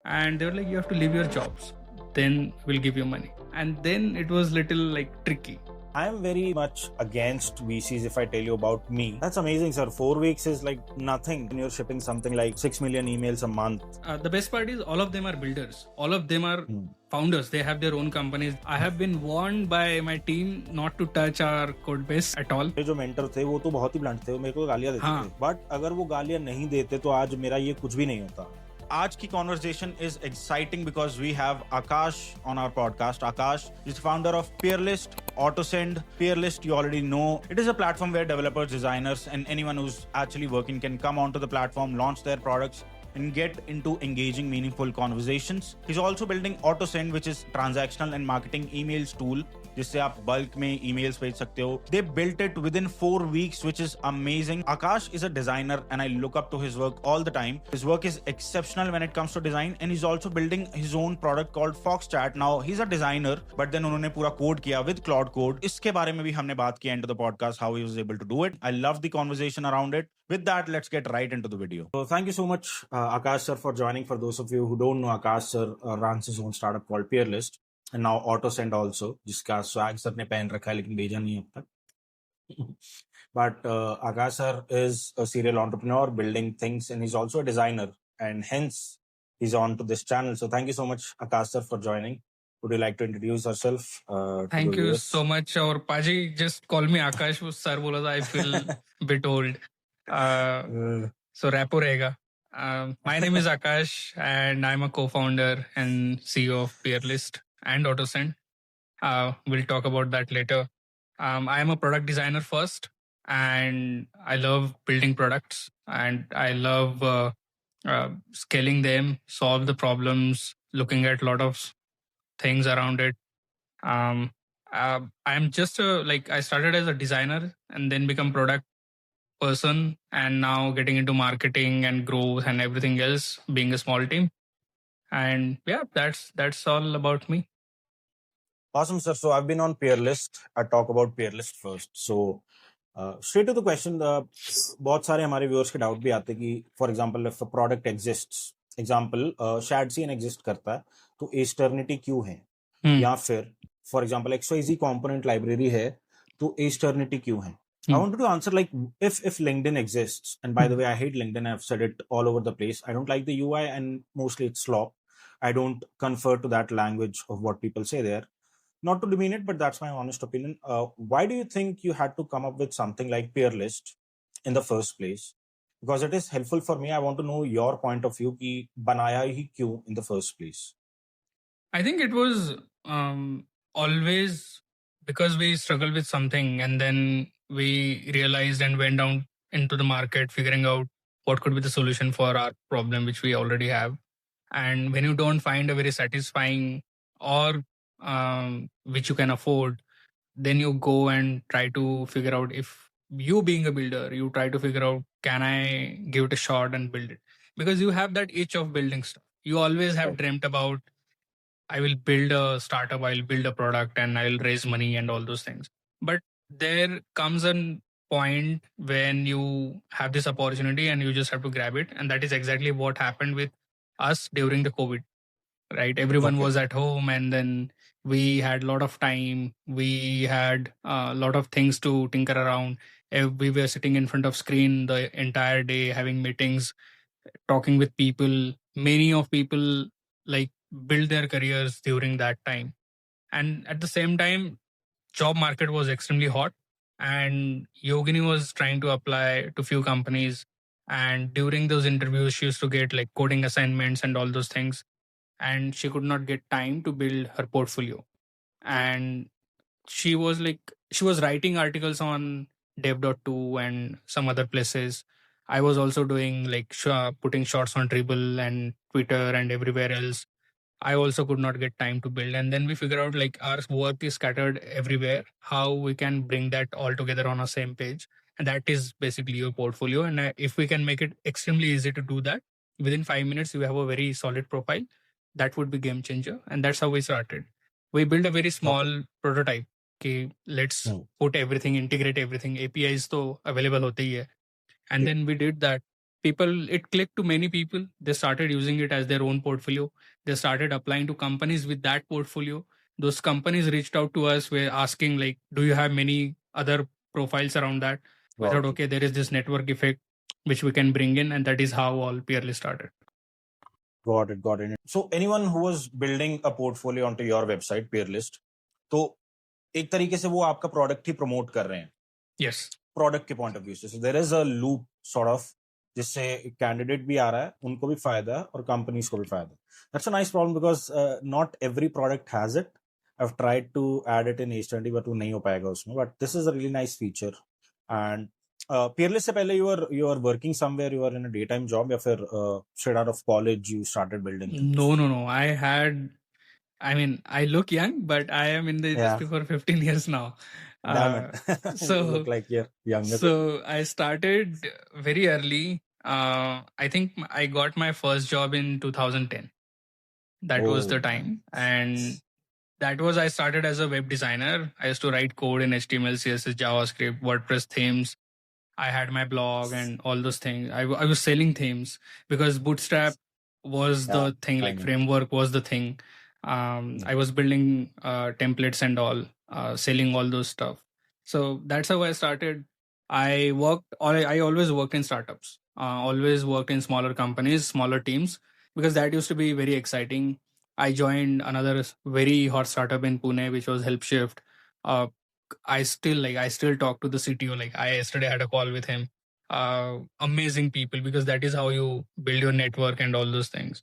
and they were like, you have to leave your jobs, then we'll give you money. And then it was little like tricky. I'm very much against VCs if I tell you about me. That's amazing, sir. 4 weeks is like nothing. And you're shipping something like 6 million emails a month. The best part is all of them are builders. All of them are founders. They have their own companies. I have been warned by my team not to touch our code base at all. जो mentor थे वो तो बहुत ही blunt थे, वो मेरे को गालियां देते थे. बट अगर वो गालियां नहीं देते तो आज मेरा ये कुछ भी नहीं होता. आज की conversation is exciting because we have Akash on our podcast. Akash is the founder of Peerlist, AutoSend. Peerlist, you already know. It is a platform where developers, designers, and anyone who's actually working can come onto the platform, launch their products, and get into engaging, meaningful conversations. He's also building AutoSend, which is transactional and marketing emails tool, जिससे आप bulk में emails भेज सकते हो. They built it within 4 weeks, which is amazing. Akash is a designer and I look up to his work all the time. His work is exceptional when it comes to design, and he's also building his own product called FoxChat. Now, he's a designer, but then उन्होंने पूरा code किया with Cloud Code. इसके बारे में भी हमने बात किया into the podcast, how he was able to do it. I love the conversation around it. With that, let's get right into the video. So thank you so much, Akash sir, for joining. For those of you who don't know, Akash sir runs his own startup called Peerlist. And now AutoSend also, जिसका swag sir ने पहन रखा है लेकिन भेजा नहीं अब तक. But Akash sir is a serial entrepreneur building things, and he's also a designer, and hence he's on to this channel. So thank you so much, Akash sir, for joining. Would you like to introduce yourself? Thank you so much. और पाजी just call me Akash. वो sir बोला था, I feel a bit old. So rapport रहेगा. My name is Akash, and I'm a co-founder and CEO of Peerlist and AutoSend. We'll talk about that later. I am a product designer first, and I love building products, and I love scaling them, solve the problems, looking at a lot of things around it. I'm just I started as a designer and then become product person, and now getting into marketing and growth and everything else, being a small team. And yeah, that's all about me. Awesome, sir. So I've been on Peerlist. I talk about Peerlist first. So straight to the question, बहुत सारे हमारे viewers के doubt भी आते कि, for example, if a product exists, example, Shadcn exist करता है, तो Eternity क्यों है? या फिर, for example, XYZ component library है, तो Eternity क्यों है? I wanted to answer like, if LinkedIn exists, and by the way, I hate LinkedIn. I've said it all over the place. I don't like the UI, and mostly it's slop. I don't confer to that language of what people say there. Not to demean it, but that's my honest opinion. Why do you think you had to come up with something like Peerlist in the first place? Because it is helpful for me. I want to know your point of view. कि बनाया ही क्यों in the first place? I think it was always because we struggled with something, and then we realized and went down into the market, figuring out what could be the solution for our problem, which we already have. And when you don't find a very satisfying or which you can afford, then you go and try to figure out, if you being a builder, you try to figure out, can I give it a shot and build it? Because you have that itch of building stuff. You always have dreamt about, I will build a startup, I'll build a product, and I'll raise money and all those things. But there comes a point when you have this opportunity and you just have to grab it. And that is exactly what happened with us during the COVID, right? Everyone was at home, and then we had a lot of time. We had a lot of things to tinker around. We were sitting in front of screen the entire day, having meetings, talking with people. Many of people like build their careers during that time. And at the same time, job market was extremely hot, and Yogini was trying to apply to few companies. And during those interviews, she used to get like coding assignments and all those things. And she could not get time to build her portfolio. And she was writing articles on dev.to and some other places. I was also doing like putting shots on Dribble and Twitter and everywhere else. I also could not get time to build. And then we figure out like our work is scattered everywhere, how we can bring that all together on a same page. And that is basically your portfolio. And if we can make it extremely easy to do that, within 5 minutes, you have a very solid profile. That would be game changer. And that's how we started. We built a very small prototype. Okay, let's put everything, integrate everything. APIs to available hote hi hai. And then we did that. people, it clicked to many people. They started using it as their own portfolio. They started applying to companies with that portfolio. Those companies reached out to us, were asking like, do you have many other profiles around that? We thought, okay, there is this network effect which we can bring in, and that is how all Peerlist started. Got it. So anyone who was building a portfolio onto your website, Peerlist, तो एक तरीके से वो आपका product ही promote कर रहे हैं. Yes. Product के पॉइंट ऑफ व्यू से. So there is a loop sort of जिससे कैंडिडेट भी आ रहा है, उनको भी फायदा है और कंपनीज को भी फायदा है. That's a nice problem because not every product has it. I've tried to add it in H20 but वो नहीं हो पाएगा उसमें. But this is a really nice feature. And Peerless से पहले you were working somewhere, you were in a daytime job, या फिर straight out of college you started building? No. I mean, I look young, but I am in the industry for 15 years now. Damn it. So you look like you're younger. So I started very early. I think I got my first job in 2010. That was the time. And that was, I started as a web designer. I used to write code in HTML, CSS, JavaScript, WordPress themes. I had my blog and all those things. I was selling themes because Bootstrap was the thing, like framework was the thing. I was building templates and all, selling all those stuff. So that's how I started. I always worked in startups, always worked in smaller companies, smaller teams, because that used to be very exciting. I joined another very hot startup in Pune, which was HelpShift. I still talk to the CTO. Like I yesterday had a call with him. Amazing people, because that is how you build your network and all those things.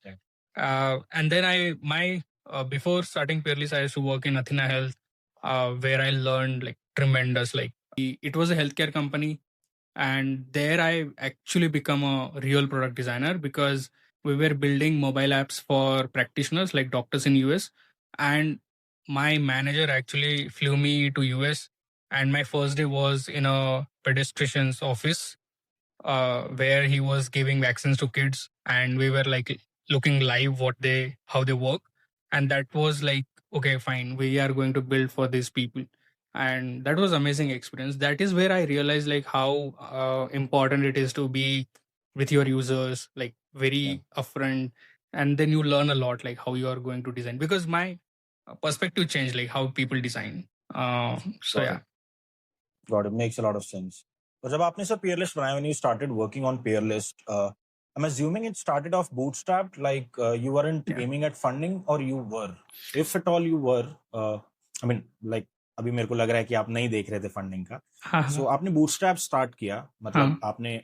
And then before starting Peerlist, I used to work in Athena Health, where I learned like tremendous. Like it was a healthcare company, and there I actually become a real product designer, because we were building mobile apps for practitioners like doctors in US. And my manager actually flew me to US, and my first day was in a pediatrician's office, where he was giving vaccines to kids, and we were like looking live how they work. And that was like, okay, fine, we are going to build for these people. And that was amazing experience. That is where I realized like how important it is to be with your users, like very upfront. And then you learn a lot, like how you are going to design, because my perspective changed, like how people design. Got it. Makes a lot of sense. तो जब आपने सब Peerlist बनाया, when you started working on Peerlist, I'm assuming it started off bootstrapped, like you weren't aiming at funding, or you were? If at all you were, I mean, like अभी मेरे को लग रहा है कि आप नहीं देख रहे थे फंडिंग का. So आपने bootstrap start किया, मतलब आपने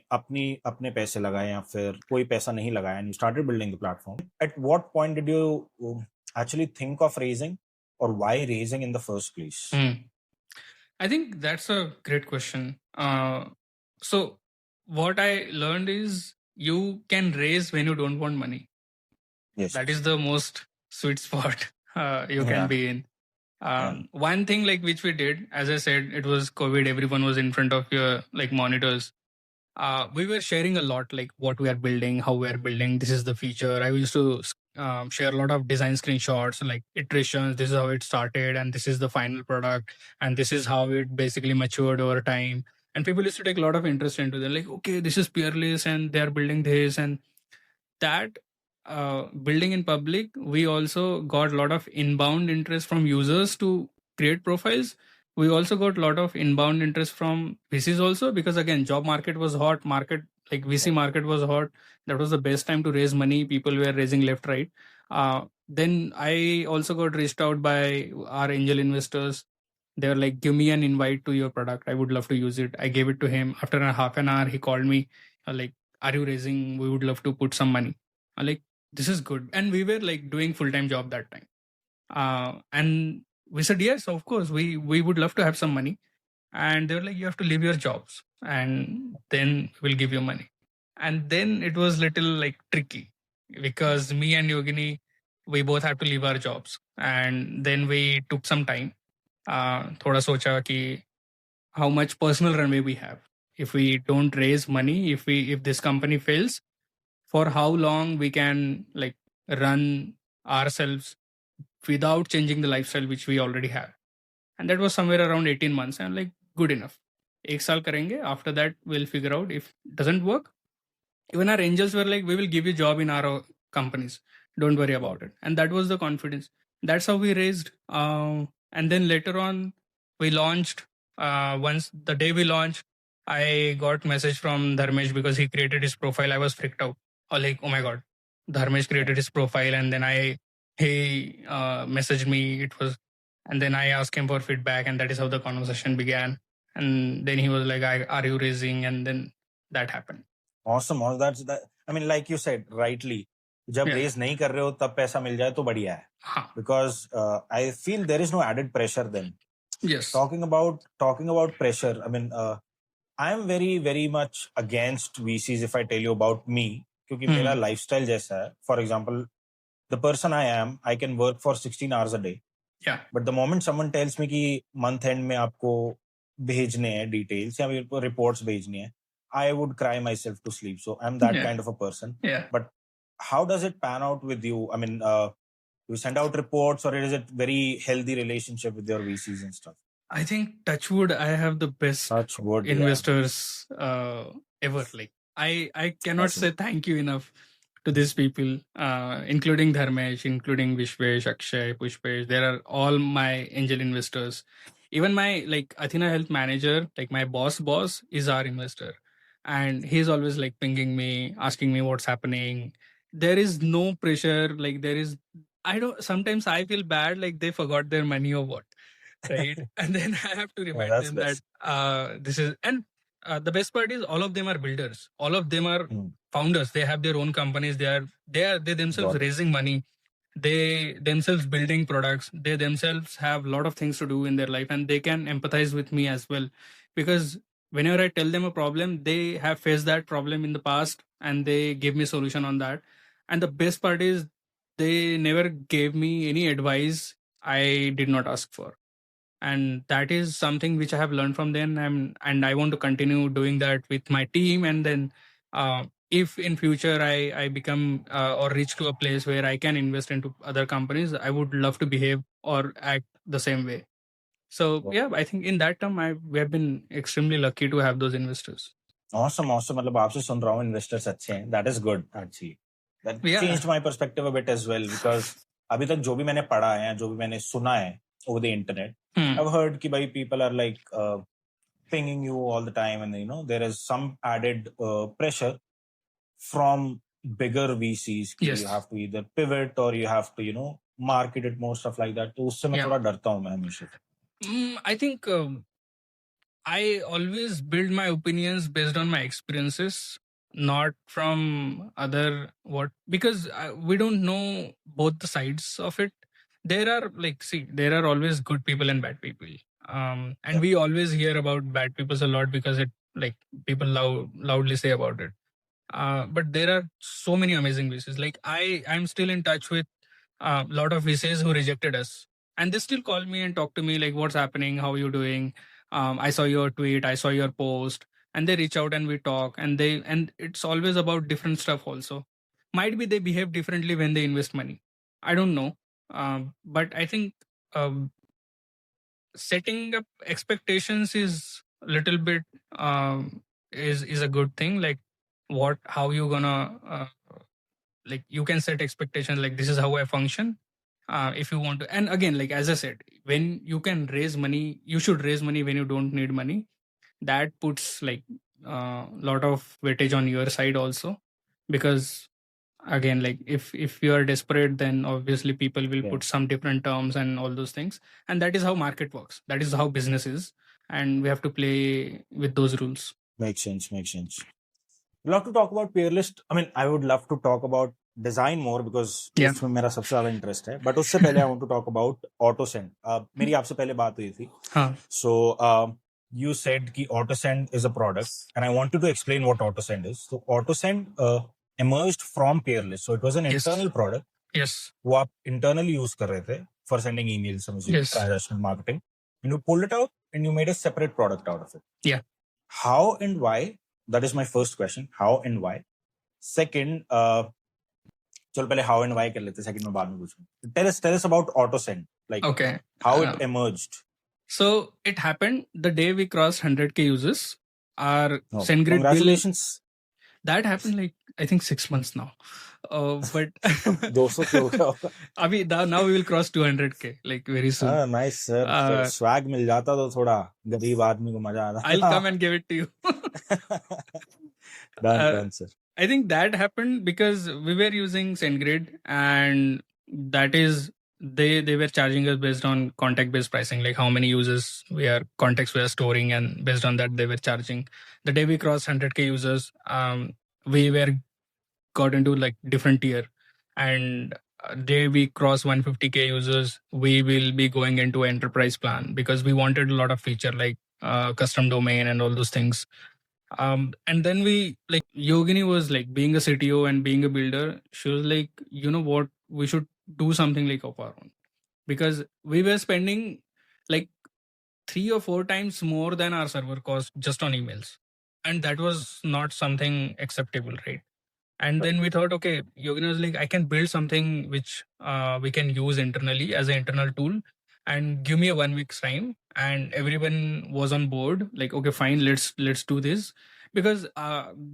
अपने पैसे लगाए या फिर कोई पैसा नहीं लगाया, and you started building the platform. At what point did you actually think of raising, or why raising in the first place? I think that's a great question. So what I learned is you can raise when you don't want money. Yes. That is the most sweet spot you can be in. One thing like which we did, as I said, it was COVID. Everyone was in front of your like monitors. We were sharing a lot, like what we are building, how we are building. This is the feature. I used to share a lot of design screenshots, like iterations. This is how it started, and this is the final product, and this is how it basically matured over time. And people used to take a lot of interest into them, like, okay, this is Peerless, and they are building this and that. Building in public, we also got a lot of inbound interest from users to create profiles. We also got a lot of inbound interest from VCs also, because again, job market was hot. Like VC market was hot. That was the best time to raise money. People were raising left, right. Then I also got reached out by our angel investors. They were like, give me an invite to your product. I would love to use it. I gave it to him. After a half an hour, he called me like, are you raising? We would love to put some money. I'm like, this is good. And we were like doing full-time job that time. And we said, yes, of course, we would love to have some money. And they were like, you have to leave your jobs and then we'll give you money. And then it was little like tricky, because me and Yogini, we both have to leave our jobs. And then we took some time. Thoda socha ki how much personal runway we have. If we don't raise money, if this company fails, for how long we can like run ourselves without changing the lifestyle which we already have. And that was somewhere around 18 months. And like, good enough. 1 saal karenge. After that, we'll figure out. If it doesn't work, Even our angels were like, we will give you job in our companies, don't worry about it. And that was the confidence. That's how we raised. And then later on we launched. Once the day we launched, I got message from Dharmesh because he created his profile. I was freaked out. I was like, oh my god, Dharmesh created his profile. And then he messaged me. It was, and then I asked him for feedback, and that is how the conversation began. And then he was like, are you raising? And then that happened. Awesome. That's that. I mean, like you said rightly, जब raise नहीं कर रहे हो तब पैसा मिल जाए तो बढ़िया है. Because I feel there is no added pressure then. Yes. Talking about pressure, I mean, I am very much against VCs if I tell you about me, क्योंकि मेरा lifestyle जैसा है. For example, the person I am, I can work for 16 hours a day. Yeah. But the moment someone tells me कि month end में आपको भेजने हैं details या reports भेजनी है, I would cry myself to sleep. So I'm that kind of a person. Yeah. But how does it pan out with you? I mean, you send out reports, or is it very healthy relationship with your VCs and stuff? I think touchwood, I have the best investors ever. Like I cannot say thank you enough to these people, including Dharmesh, including Vishwesh, Akshay, Pushpesh. They are all my angel investors. Even my Athena Health manager, like my boss is our investor. And he's always like pinging me, asking me what's happening. There is no pressure. Sometimes I feel bad, like they forgot their money or what. Right. And then I have to remind them that this is, and the best part is all of them are builders. All of them are founders. They have their own companies. They themselves raising money. They themselves building products. They themselves have a lot of things to do in their life, and they can empathize with me as well. Because whenever I tell them a problem, they have faced that problem in the past and they give me solution on that. And the best part is they never gave me any advice I did not ask for. And that is something which I have learned from them, and I want to continue doing that with my team. And then if in future I become or reach to a place where I can invest into other companies, I would love to behave or act the same way. So yeah, I think in that term we have been extremely lucky to have those investors. Awesome. मतलब आपसे सुन रहा हूँ investors अच्छे हैं. That is good actually. That changed my perspective a bit as well, because अभी तक जो भी मैंने पढ़ा है, जो भी मैंने सुना है over the internet, I've heard कि भाई people are like pinging you all the time, and there is some added pressure from bigger VCs. Yes. You have to either pivot or you have to market it, more stuff like that. तो उससे मैं थोड़ा डरता हूँ मैं हमेशा. I think I always build my opinions based on my experiences, not from because we don't know both the sides of it. There are always good people and bad people. And we always hear about bad people a lot because people loudly say about it. But there are so many amazing VCs. Like I'm still in touch with a lot of VCs who rejected us. And they still call me and talk to me like, what's happening? How are you doing? I saw your tweet. I saw your post. And they reach out and we talk. And it's always about different stuff also. Might be they behave differently when they invest money. I don't know. But I think setting up expectations is a little bit is a good thing. Like how you gonna you can set expectations like this is how I function. If you want to, and again, like as I said, when you can raise money, you should raise money when you don't need money. That puts lot of weightage on your side also, because again, like if you are desperate, then obviously people will put some different terms and all those things, and that is how market works. That is how business is, and we have to play with those rules. Makes sense. We'd love to talk about Peerlist. I mean, I would love to talk about design more because उसमें मेरा सबसे ज़्यादा interest है. But उससे पहले I want to talk about AutoSend. मेरी आपसे पहले बात हुई थी. हाँ. So you said कि AutoSend is a product, and I wanted to explain what AutoSend is. So AutoSend emerged from Peerlist. So it was an internal product. Yes. वो आप internally use कर रहे थे for sending emails, transactional marketing. And you pulled it out and you made a separate product out of it. Yeah. How and why? That is my first question. How and why? Second, चलो पहले how and why कर लेते, second में बाद में पूछूं. Tell us about AutoSend. Like how it emerged. So it happened the day we crossed 100K users. Our SendGrid congratulations. That happened like I think 6 months now. But 200 के हो गया होगा. अभी now we will cross 200K like very soon. Nice sir. Swag मिल जाता तो थोड़ा गरीब आदमी को मजा आता. I'll come and give it to you. Done, sir. I think that happened because we were using SendGrid, and that is they were charging us based on contact based pricing, like how many users contacts we are storing, and based on that they were charging. The day we crossed 100K users, we got into like different tier, and day we cross 150K users, we will be going into enterprise plan because we wanted a lot of feature like custom domain and all those things. And then Yogini was like, being a CTO and being a builder, she was like, you know what, we should do something like of our own, because we were spending like 3 or 4 times more than our server cost just on emails, and that was not something acceptable, right? And then we thought, okay, Yogini was like, I can build something which we can use internally as an internal tool, and give me a 1 week's time. And everyone was on board, like, okay, fine, let's do this. Because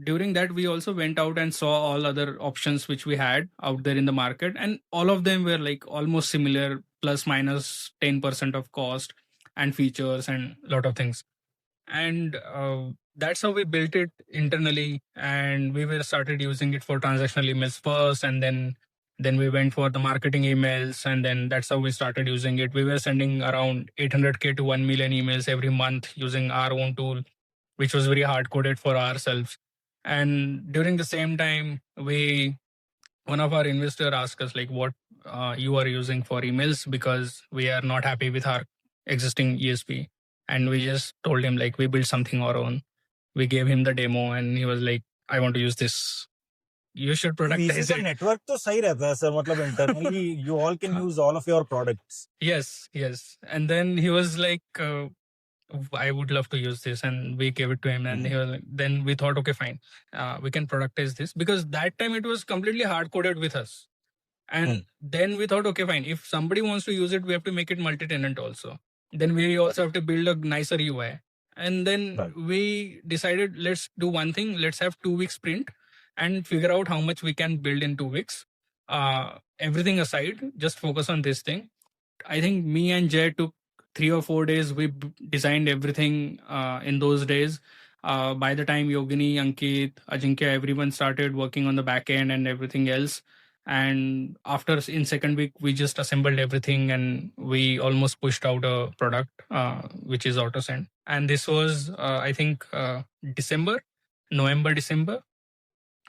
during that, we also went out and saw all other options which we had out there in the market, and all of them were like almost similar, plus minus 10% of cost and features and a lot of things. And that's how we built it internally, and we were started using it for transactional emails first, and then we went for the marketing emails, and then that's how we started using it. We were sending around 800K to 1 million emails every month using our own tool, which was very hard coded for ourselves. And during the same time, one of our investor asked us like, what you are using for emails, because we are not happy with our existing ESP. And we just told him like, we built something our own. We gave him the demo, and he was like, I want to use this. You should productize it. Network तो सही रहता है sir. मतलब internally you all can use all of your products. Yes. And then he was like, I would love to use this, and we gave it to him. And he was like, then we thought, okay, fine, we can productize this, because that time it was completely hard coded with us. And then we thought, okay, fine, if somebody wants to use it, we have to make it multi-tenant also. Then we also have to build a nicer UI. And then we decided, let's do one thing. Let's have 2 weeks sprint and figure out how much we can build in 2 weeks. Everything aside, just focus on this thing. I think me and Jay took 3 or 4 days. We designed everything in those days. By the time Yogini, Ankit, Ajinkya, everyone started working on the back end and everything else. And after in second week, we just assembled everything, and we almost pushed out a product, which is AutoSend. And this was, I think, November, December.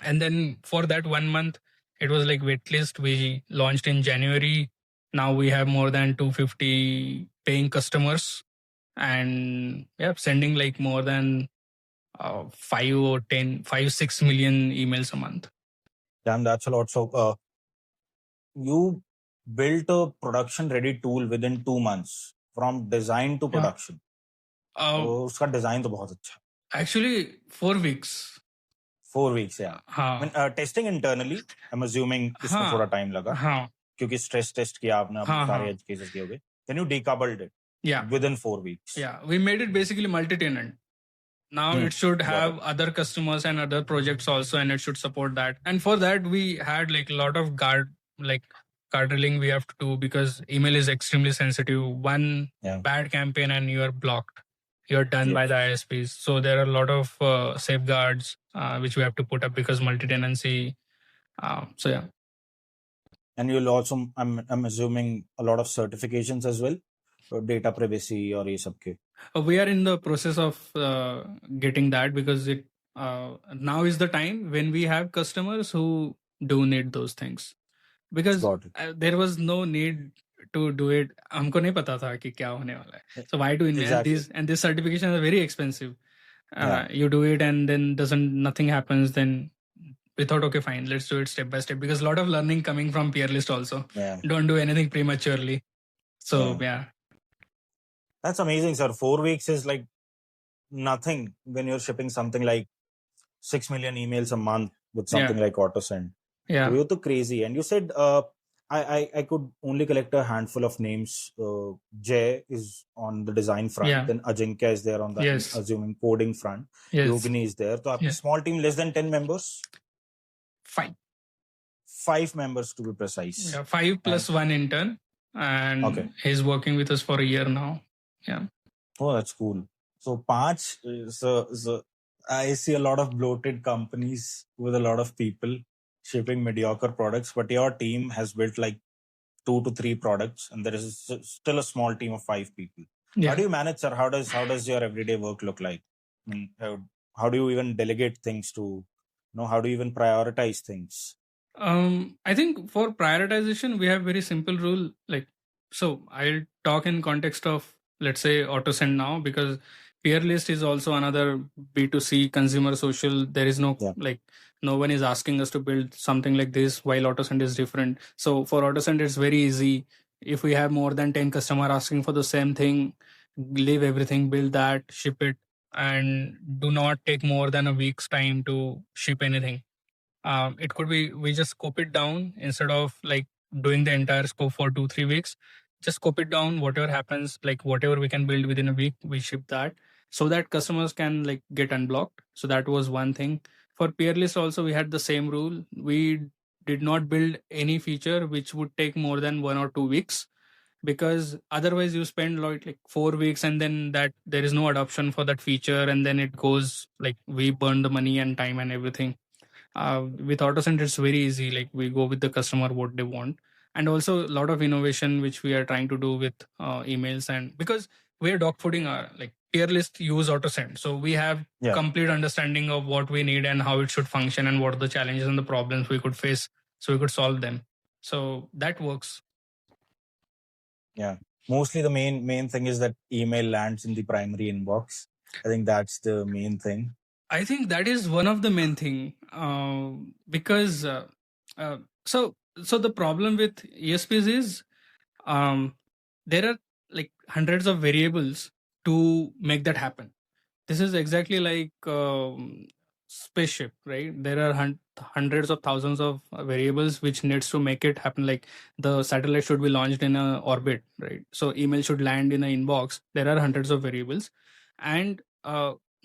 And then for that 1 month, it was like waitlist. We launched in January. Now we have more than 250 paying customers, and sending like more than 5-6 million emails a month. Damn, that's a lot. So you built a production ready tool within 2 months from design to production. तो उसका design तो बहुत अच्छा. Actually 4 weeks. 4 weeks, yeah. I mean, testing internally, I'm assuming इसमें थोड़ा time लगा. क्योंकि stress test किया आपने, सारे edge cases किए होंगे. Then you decoupled it. Yeah. Within 4 weeks. Yeah, we made it basically multi-tenant. Now it should have other customers and other projects also, and it should support that. And for that, we had like a lot of guardrailing we have to do, because email is extremely sensitive. One bad campaign and you are blocked. You're done by the ISPs. So there are a lot of safeguards which we have to put up, because multi-tenancy. So yeah. And you'll also, I'm assuming, a lot of certifications as well, data privacy or ये सब के. We are in the process of getting that, because it now is the time when we have customers who do need those things, because there was no need to do it. हमको नहीं पता था कि क्या होने वाला है. So why do invest these? And this certification is very expensive. You do it and then nothing happens. Then we thought, okay, fine, let's do it step by step, because a lot of learning coming from Peerlist also. Don't do anything prematurely. So yeah. That's amazing, sir. 4 weeks is like nothing when you're shipping something like 6 million emails a month with something like AutoSend. Yeah. You're too crazy. And you said I could only collect a handful of names. Jay is on the design front. Then Ajinkya is there on the assuming coding front. Yogini is there. So a small team, less than 10 members? 5 members to be precise. Yeah, 5 plus 1 intern, and he's working with us for a year now. Yeah. Oh, that's cool. So 5 so I see a lot of bloated companies with a lot of people shipping mediocre products, but your team has built like 2 to 3 products, and there is still a small team of 5 people. Yeah. How do you manage, sir? How does your everyday work look like? I mean, how do you even delegate things to, how do you even prioritize things? I think for prioritization, we have very simple rule. Like, so I'll talk in context of, let's say, AutoSend now, because Peerlist is also another B2C consumer social. There is no no one is asking us to build something like this, while AutoSend is different. So for AutoSend, it's very easy. If we have more than 10 customer asking for the same thing, leave everything, build that, ship it, and do not take more than a week's time to ship anything. It could be we just scope it down instead of like doing the entire scope for 2-3 weeks. Just scope it down, whatever happens, like whatever we can build within a week, we ship that, so that customers can like get unblocked. So that was one thing. For Peerlist also, we had the same rule. We did not build any feature which would take more than 1 or 2 weeks, because otherwise you spend like 4 weeks, and then that there is no adoption for that feature, and then it goes like we burn the money and time and everything. With AutoSend, it's very easy. Like we go with the customer what they want, and also a lot of innovation which we are trying to do with emails. And because we are dogfooding our like Peerlist use AutoSend, so we have complete understanding of what we need and how it should function and what are the challenges and the problems we could face, so we could solve them. So that works. Yeah, mostly the main thing is that email lands in the primary inbox. I think that's the main thing. I think that is one of the main thing, because so the problem with ESPs is there are like hundreds of variables to make that happen. This is exactly like spaceship, right? There are hundreds of thousands of variables which needs to make it happen. Like the satellite should be launched in a orbit, right? So email should land in an inbox. There are hundreds of variables, and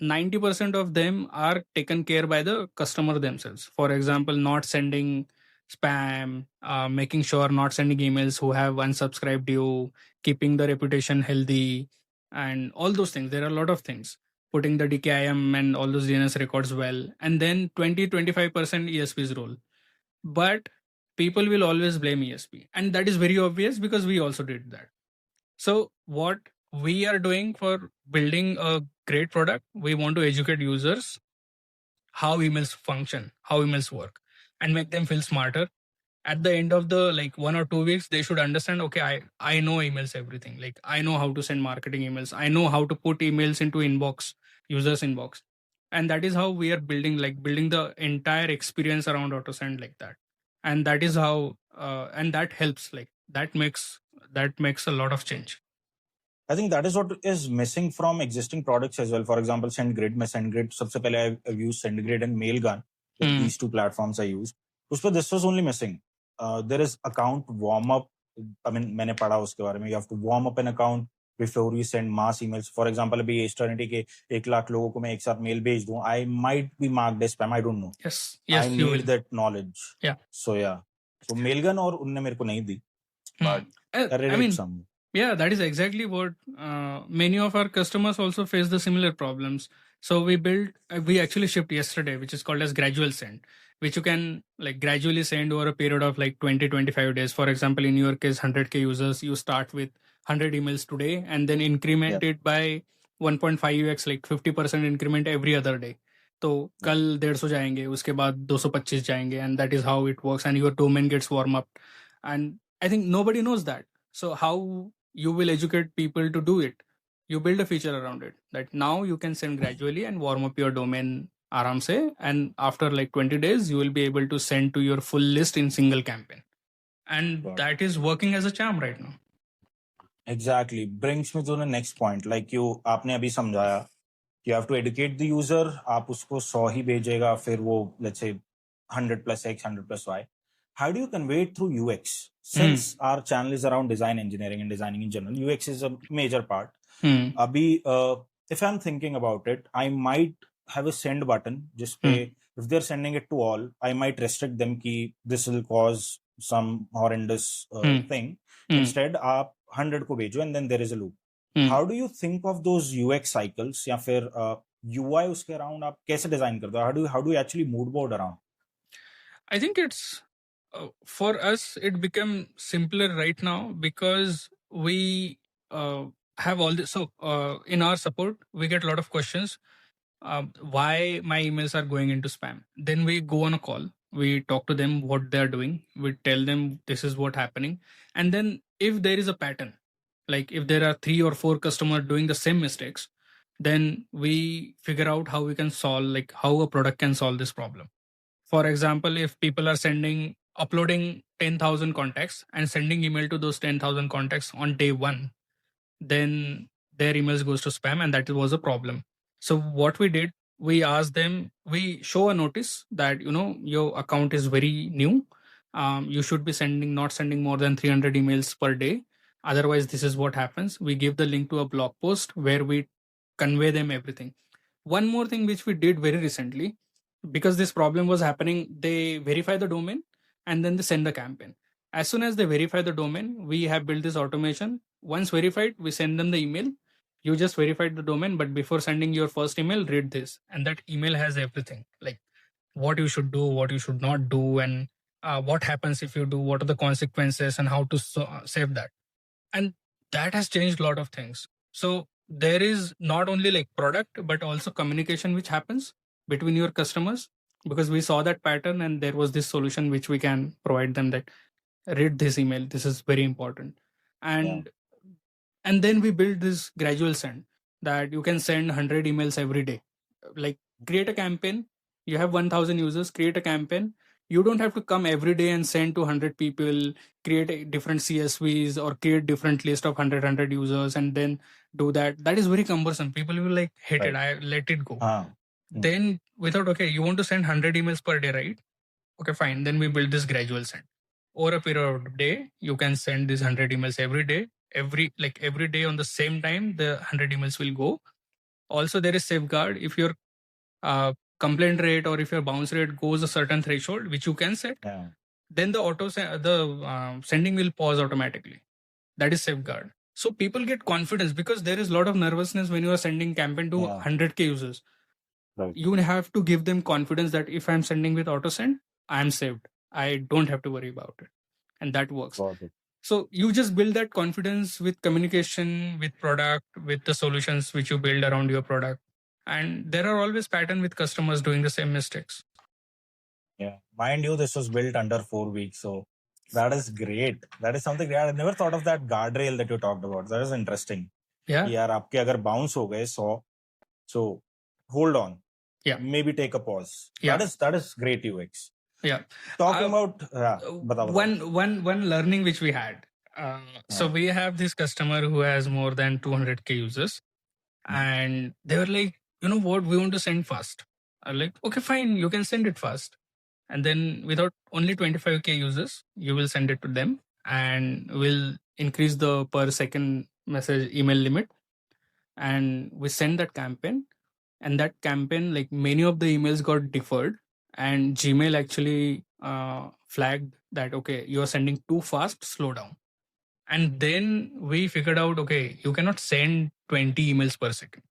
90% of them are taken care by the customer themselves. For example, not sending spam, making sure not sending emails who have unsubscribed you, keeping the reputation healthy, and all those things. There are a lot of things. Putting the DKIM and all those DNS records well, and then 20-25% ESP's role. But people will always blame ESP, and that is very obvious because we also did that. So what we are doing for building a great product, we want to educate users how emails function, how emails work, and make them feel smarter. At the end of the like 1 or 2 weeks, they should understand, okay, I know emails, everything. Like I know how to send marketing emails. I know how to put emails into users inbox. And that is how we are building the entire experience around AutoSend like that. And that is how, and that helps, like that makes a lot of change. I think that is what is missing from existing products as well. For example, SendGrid. SendGrid, सबसे पहले I've used SendGrid and Mailgun. These two platforms I used. उसपे this was only missing. There is account warm up. I mean, मैंने पढ़ा उसके बारे में. You have to warm up an account before you send mass emails. For example, अभी Eternity के 1 लाख लोगों को मैं एक साथ mail भेज दूं. I might be marked as spam. I don't know. Yes, I need that knowledge. Yeah. So yeah. So Mailgun और उनने मेरे को नहीं दी. But I read it some. Yeah, that is exactly what many of our customers also face the similar problems. So we actually shipped yesterday, which is called as gradual send, which you can like gradually send over a period of like 20-25 days. For example, in your case, 100K users, you start with 100 emails today and then increment it by 1.5x, like 50% increment every other day. तो कल 150 जाएंगे, उसके बाद 225 जाएंगे, and that is how it works, and your domain gets warm up. And I think nobody knows that. So how you will educate people to do it? You build a feature around it that now you can send gradually and warm up your domain aram se, and after like 20 days you will be able to send to your full list in single campaign, and that is working as a charm right now. Exactly. Brings me to the next point. Like आपने अभी समझाया, you have to educate the user. आप उसको 100 ही भेजेगा, फिर वो let's say 100 plus X, 100 plus Y. How do you convey it through UX? Since our channel is around design engineering and designing in general, UX is a major part. Abhi, if I'm thinking about it, I might have a send button जिसपे if they're sending it to all, I might restrict them ki this will cause some horrendous thing. Instead आप 100 को भेजो and then there is a loop. How do you think of those UX cycles या फिर UI उसके around आप कैसे design करते हो? How do you actually mood board around? I think it's for us it became simpler right now because we have all this. So in our support we get a lot of questions. Why my emails are going into spam? Then we go on a call. We talk to them what they are doing. We tell them this is what happening, and then if there is a pattern, like if there are 3 or 4 customers doing the same mistakes, then we figure out how we can solve, like how a product can solve this problem. For example, if people are uploading 10,000 contacts and sending email to those 10,000 contacts on day one, then their emails goes to spam, and that was a problem. So what we did, we asked them, we show a notice that your account is very new. You should be not sending more than 300 emails per day. Otherwise, this is what happens. We give the link to a blog post where we convey them everything. One more thing which we did very recently, because this problem was happening, they verify the domain and then they send the campaign. As soon as they verify the domain, we have built this automation. Once verified, we send them the email. You just verified the domain, but before sending your first email, read this. And that email has everything, like what you should do, what you should not do, and what happens if you do, what are the consequences, and how to save that. And that has changed a lot of things. So there is not only like product, but also communication which happens between your customers, because we saw that pattern and there was this solution which we can provide them, that read this email, this is very important. And then we build this gradual send, that you can send 100 emails every day. Like create a campaign, you have 1000 users, create a campaign. You don't have to come every day and send to 100 people, create different CSVs or create different list of 100 users and then do that. That is very cumbersome. People will like hate it. I let it go. Then we thought, okay, you want to send 100 emails per day, right? Okay, fine. Then we build this gradual send. Over a period of day, you can send these 100 emails every day. Every day on the same time, the 100 emails will go. Also, there is safeguard. If your complaint rate or if your bounce rate goes a certain threshold, which you can set, then the sending will pause automatically. That is safeguard. So people get confidence, because there is a lot of nervousness when you are sending campaign to 100k users. Right. You have to give them confidence that if I'm sending with auto send, I'm saved. I don't have to worry about it. And that works. So you just build that confidence with communication, with product, with the solutions which you build around your product. And there are always patterns with customers doing the same mistakes. Yeah. Mind you, this was built under 4 weeks. So that is great. That is something I never thought of, that guardrail that you talked about. That is interesting. Yeah. यार आपके अगर bounce हो गए 100, so hold on. Yeah. Maybe take a pause. Yeah. That is great UX. Yeah. Talking about one learning which we had. So we have this customer who has more than 200k users, and they were like, you know what, we want to send fast. I'm like, okay, fine, you can send it fast. And then without only 25k users, you will send it to them, and we'll increase the per second message email limit. And we send that campaign, and that campaign, like many of the emails got deferred, and Gmail actually flagged that, okay, you're sending too fast, slow down. And then we figured out, okay, you cannot send 20 emails per second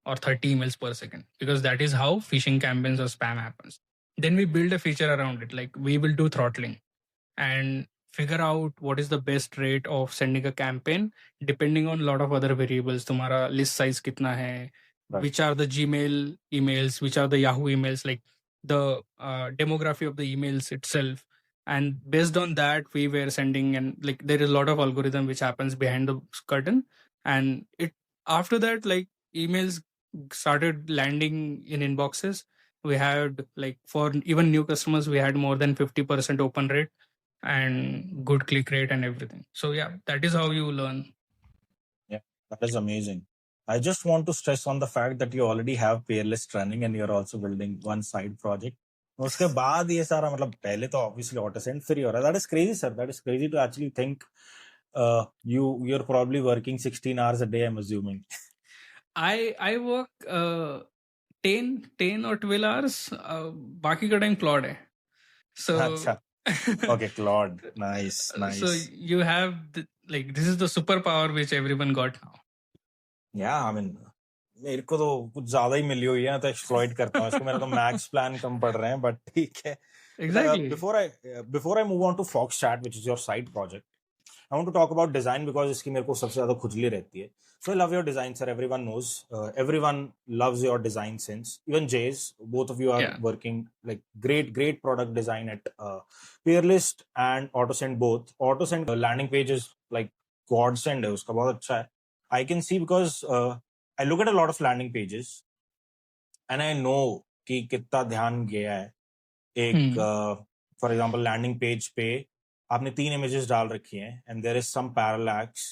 or 30 emails per second, because that is how phishing campaigns or spam happens. Then we build a feature around it, like we will do throttling and figure out what is the best rate of sending a campaign depending on a lot of other variables. Tumhara list size kitna hai, which are the Gmail emails, which are the Yahoo emails, like the demography of the emails itself. And based on that, we were sending, and like there is a lot of algorithm which happens behind the curtain. And after that, like emails started landing in inboxes. We had, like, for even new customers, we had more than 50% open rate and good click rate and everything. So yeah, that is how you learn. Yeah, that is amazing. I just want to stress on the fact that you already have Peerlist running and you're also building one side project. उसके बाद ये सारा, मतलब पहले तो obviously auto send free हो रहा है. That is crazy, sir. That is crazy to actually think. You're probably working 16 hours a day, I'm assuming. I work 10 or 12 hours. बाकी का टाइम क्लॉड है. So अच्छा. Okay, Claude. Nice. So you have this is the superpower which everyone got now. Yeah, I mean, मेरे को तो कुछ ज्यादा ही मिली हुई है तो एक्सप्लॉइट करता हूँ इसको. मेरा तो मैक्स प्लान कम पड़ रहे हैं, बट ठीक है. Exactly. Before I move on to Fox Chat, which is your side project, I want to talk about design because इसकी मेरे को सबसे ज्यादा खुजली रहती है. So I love your design, sir. Everyone knows. Everyone loves your design sense. Even Jays, both of you are working like great product design at Peerlist and AutoSend both. AutoSend landing page is like godsend है उसका, बहुत अच्छा है. I can see because I look at a lot of landing pages and I know कि कितना ध्यान गया है. एक for example landing page पे आपने 3 images डाल रखी हैं and there is some parallax.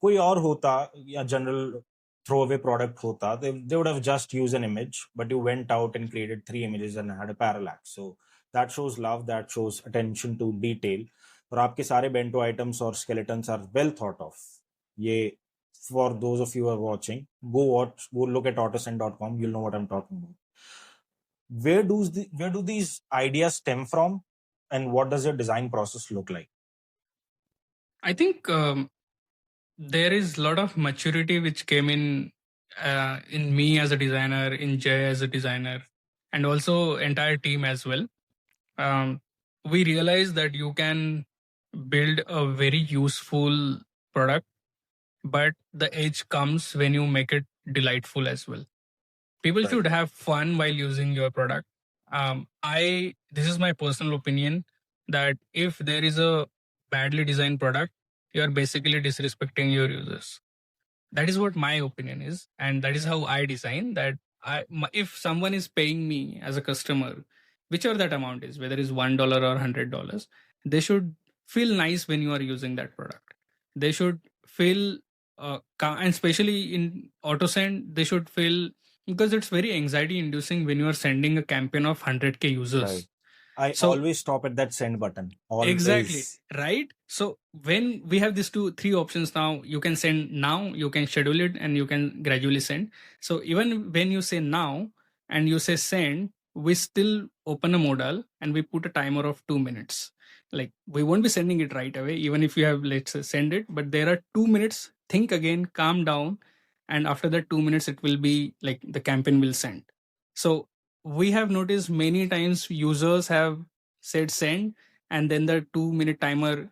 कोई और होता या जनरल throwaway product होता, they would have just used an image, but you went out and created 3 images and had a parallax. So that shows love, that shows attention to detail. और आपके सारे bento items और skeletons are well thought of. ये for those of you who are watching, go look at autosend.com. You'll know what I'm talking about. Where do these ideas stem from, and what does your design process look like? I think there is a lot of maturity which came in me as a designer, in Jay as a designer, and also entire team as well. We realized that you can build a very useful product, but the edge comes when you make it delightful as well. People should have fun while using your product. This is my personal opinion that if there is a badly designed product, you are basically disrespecting your users. That is what my opinion is, and that is how I design that. If someone is paying me as a customer, whichever that amount is, whether it's $1 or $100, they should feel nice when you are using that product. They should feel, and especially in AutoSend, they should feel, because it's very anxiety inducing when you are sending a campaign of 100K users. Right. I always stop at that send button. Always. Exactly. Right. So when we have these 3 options now, you can send now, you can schedule it, and you can gradually send. So even when you say now and you say send, we still open a modal and we put a timer of 2 minutes. Like we won't be sending it right away, even if you have, let's say, send it, but there are 2 minutes, think again, calm down. And after that 2 minutes, it will be like the campaign will send. So we have noticed many times users have said send, and then the 2-minute timer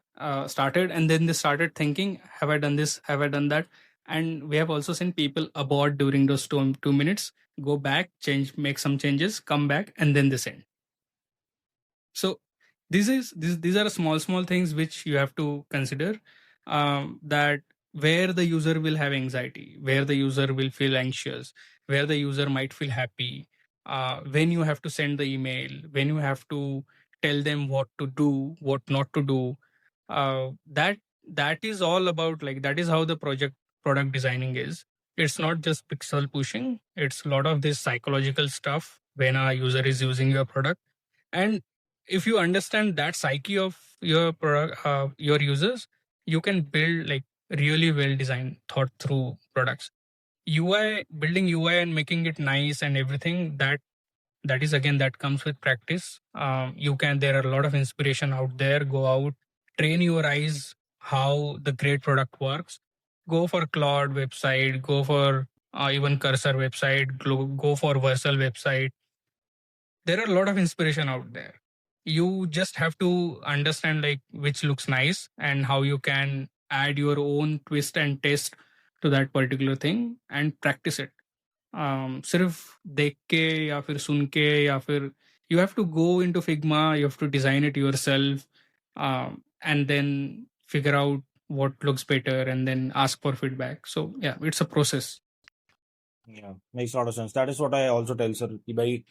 started, and then they started thinking, have I done this? Have I done that? And we have also seen people abort during those 2 minutes, go back, change, make some changes, come back, and then they send. So these are small things which you have to consider, that where the user will have anxiety, where the user will feel anxious, where the user might feel happy, when you have to send the email, when you have to tell them what to do, what not to do. That is all about, like, that is how the product designing is. It's not just pixel pushing. It's a lot of this psychological stuff when a user is using your product. And if you understand that psyche of your product, your users, you can build like really well designed, thought through products. Building UI and making it nice and everything, that is, again, that comes with practice. There are a lot of inspiration out there. Go out, train your eyes how the great product works. Go for Claude website, go for even Cursor website, go for Versal website. There are a lot of inspiration out there. You just have to understand like which looks nice and how you can add your own twist and taste to that particular thing and practice it. सिर्फ देख के या फिर सुन के या फिर you have to go into Figma, you have to design it yourself, and then figure out what looks better and then ask for feedback. So yeah, it's a process. Yeah, makes a lot of sense. That is what I also tell sir कि भाई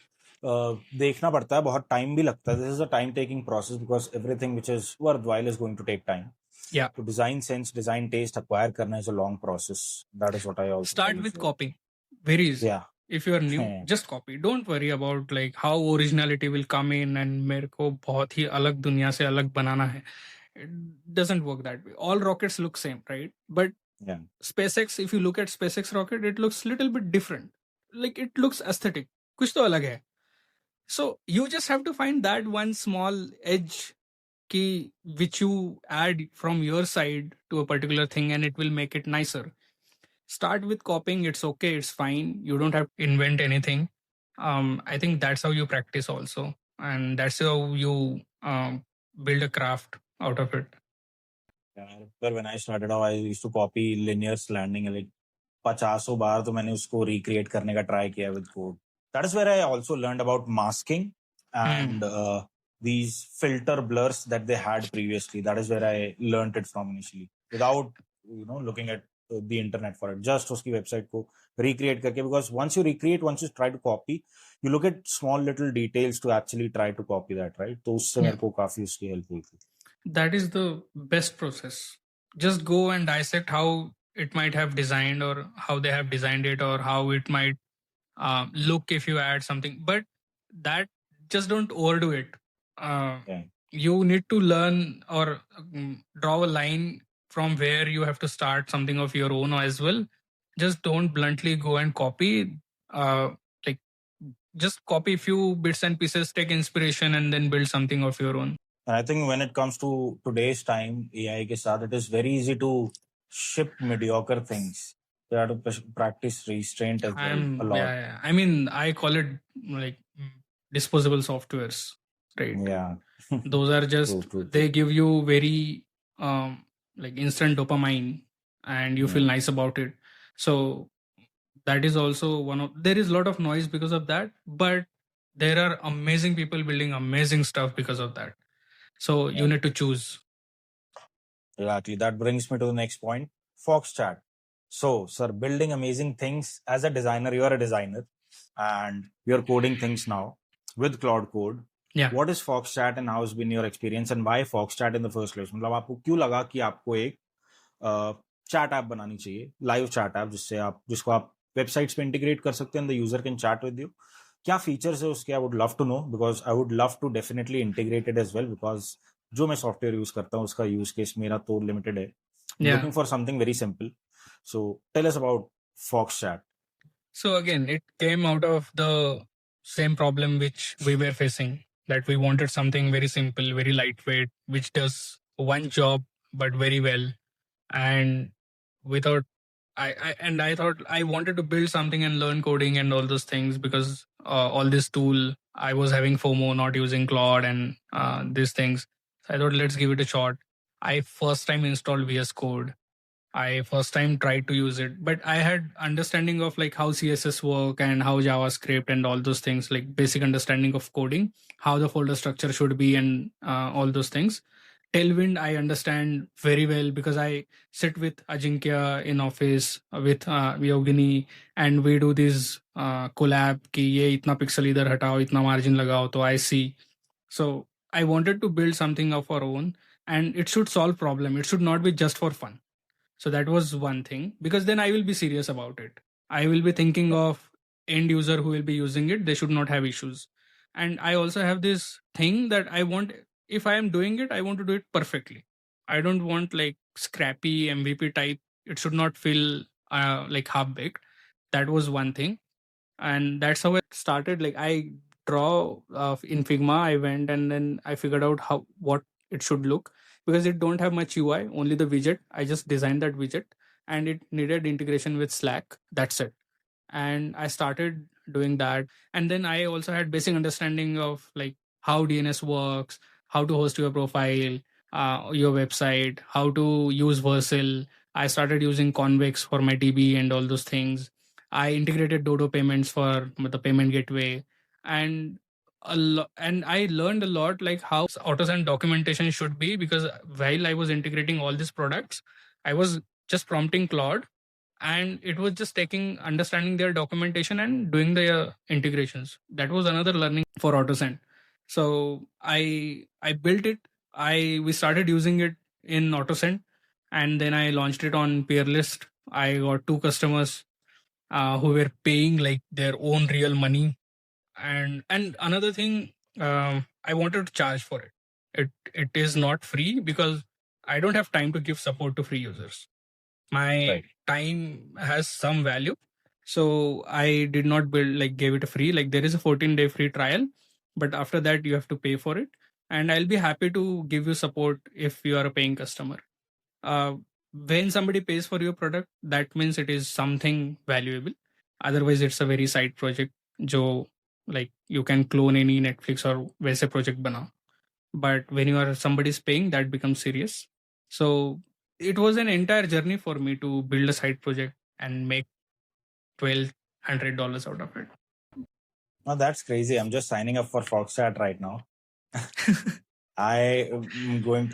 देखना पड़ता है, बहुत time भी लगता है. This is a time taking process because everything which is worthwhile is going to take time. Yeah. To design sense, design taste, acquire करना is a long process. That is what I also start with copy. Very easy. Yeah. If you are new, just copy. Don't worry about like how originality will come in and मेरे को बहुत ही अलग दुनिया से अलग बनाना है. It doesn't work that way. All rockets look same, right? But yeah, SpaceX, if you look at SpaceX rocket, it looks a little bit different. like it looks aesthetic. कुछ तो अलग है. So you just have to find that one small edge key which you add from your side to a particular thing, and it will make it nicer. Start with copying. It's okay. It's fine. You don't have to invent anything. I think that's how you practice also, and that's how you build a craft out of it. Yeah, but when I started out, I used to copy linear slanting like 50 बार तो मैंने उसको recreate करने का try किया with code. That is where I also learned about masking and these filter blurs that they had previously. That is where I learned it from initially, without looking at the internet for it. Just उसकी website को recreate करके, because once you recreate, once you try to copy, you look at small little details to actually try to copy that, right? तो उससे मेरे को काफी उसकी help हुई थी. That is the best process. Just go and dissect how it might have designed, or how they have designed it, or how it might look if you add something. But that, just don't overdo it. You need to learn or draw a line from where you have to start something of your own as well. Just don't bluntly go and copy. Like, just copy few bits and pieces, take inspiration, and then build something of your own. And I think when it comes to today's time, AI ke saath, it is very easy to ship mediocre things. You have to practice restraint as well a lot. Yeah. I mean, I call it like disposable softwares, right? Yeah. Those are just, True. they give you very like instant dopamine, and you feel nice about it. So that is also one of, there is a lot of noise because of that, but there are amazing people building amazing stuff because of that. So you need to choose. Exactly. That brings me to the next point, Foxchat. So, sir, building amazing things as a designer, you are a designer and you're coding things now with Cloud Code. Yeah. What is Foxchat and how has been your experience, and why Foxchat in the first place? मतलब आपको क्यों लगा कि आपको एक chat app बनानी चाहिए, live chat app, जिसको आप वेबसाइट्स पे इंटीग्रेट कर सकते हैं, the user can chat with you? क्या फीचर्स है उसके? I would love to know, because I would love to definitely integrate it as well, because जो मैं सॉफ्टवेयर यूज करता हूँ उसका यूज केस मेरा तो लिमिटेड है. Looking for something very simple. So tell us about Foxchat. So again, it came out of the same problem which we were facing, that we wanted something very simple, very lightweight, which does one job but very well. And we thought, I thought I wanted to build something and learn coding and all those things, because all this tool, I was having FOMO, not using Claude and these things. So I thought, let's give it a shot. I first time installed VS Code. I first time tried to use it, but I had understanding of like how CSS work and how JavaScript and all those things, like basic understanding of coding, how the folder structure should be, and all those things. Tailwind, I understand very well, because I sit with Ajinkya in office with Yogini, and we do this collab कि ये इतना pixel इधर हटाओ, इतना margin लगाओ, तो I see. So I wanted to build something of our own, and it should solve problem. It should not be just for fun. So that was one thing, because then I will be serious about it. I will be thinking of end user who will be using it. They should not have issues. And I also have this thing that I want, if I am doing it, I want to do it perfectly. I don't want like scrappy MVP type. It should not feel like half baked. That was one thing. And that's how it started. Like I draw in Figma, I went and then I figured out what it should look, because it don't have much UI, only the widget. I just designed that widget, and it needed integration with Slack. That's it. And I started doing that. And then I also had basic understanding of like how DNS works, how to host your profile, your website, how to use Vercel. I started using Convex for my DB and all those things. I integrated Dodo payments for the payment gateway, and and I learned a lot like how AutoSend documentation should be, because while I was integrating all these products, I was just prompting Claude, and it was just taking understanding their documentation and doing their integrations. That was another learning for AutoSend. So I built it. We started using it in AutoSend, and then I launched it on Peerlist. I got 2 customers who were paying like their own real money. And another thing, I wanted to charge for it. It is not free, because I don't have time to give support to free users. My time has some value, So I did not gave it a free, there is a 14-day free trial, but after that you have to pay for it. And I'll be happy to give you support if you are a paying customer. uh, when somebody pays for your product, that means it is something valuable. Otherwise it's a very side project, jo you can clone any Netflix or वैसे project bana. But when you are somebody's paying, that becomes serious. So it was an entire journey for me to build a side project and make $1,200 out of it. Oh, that's crazy. I'm just signing up for Foxchat right now. I am going.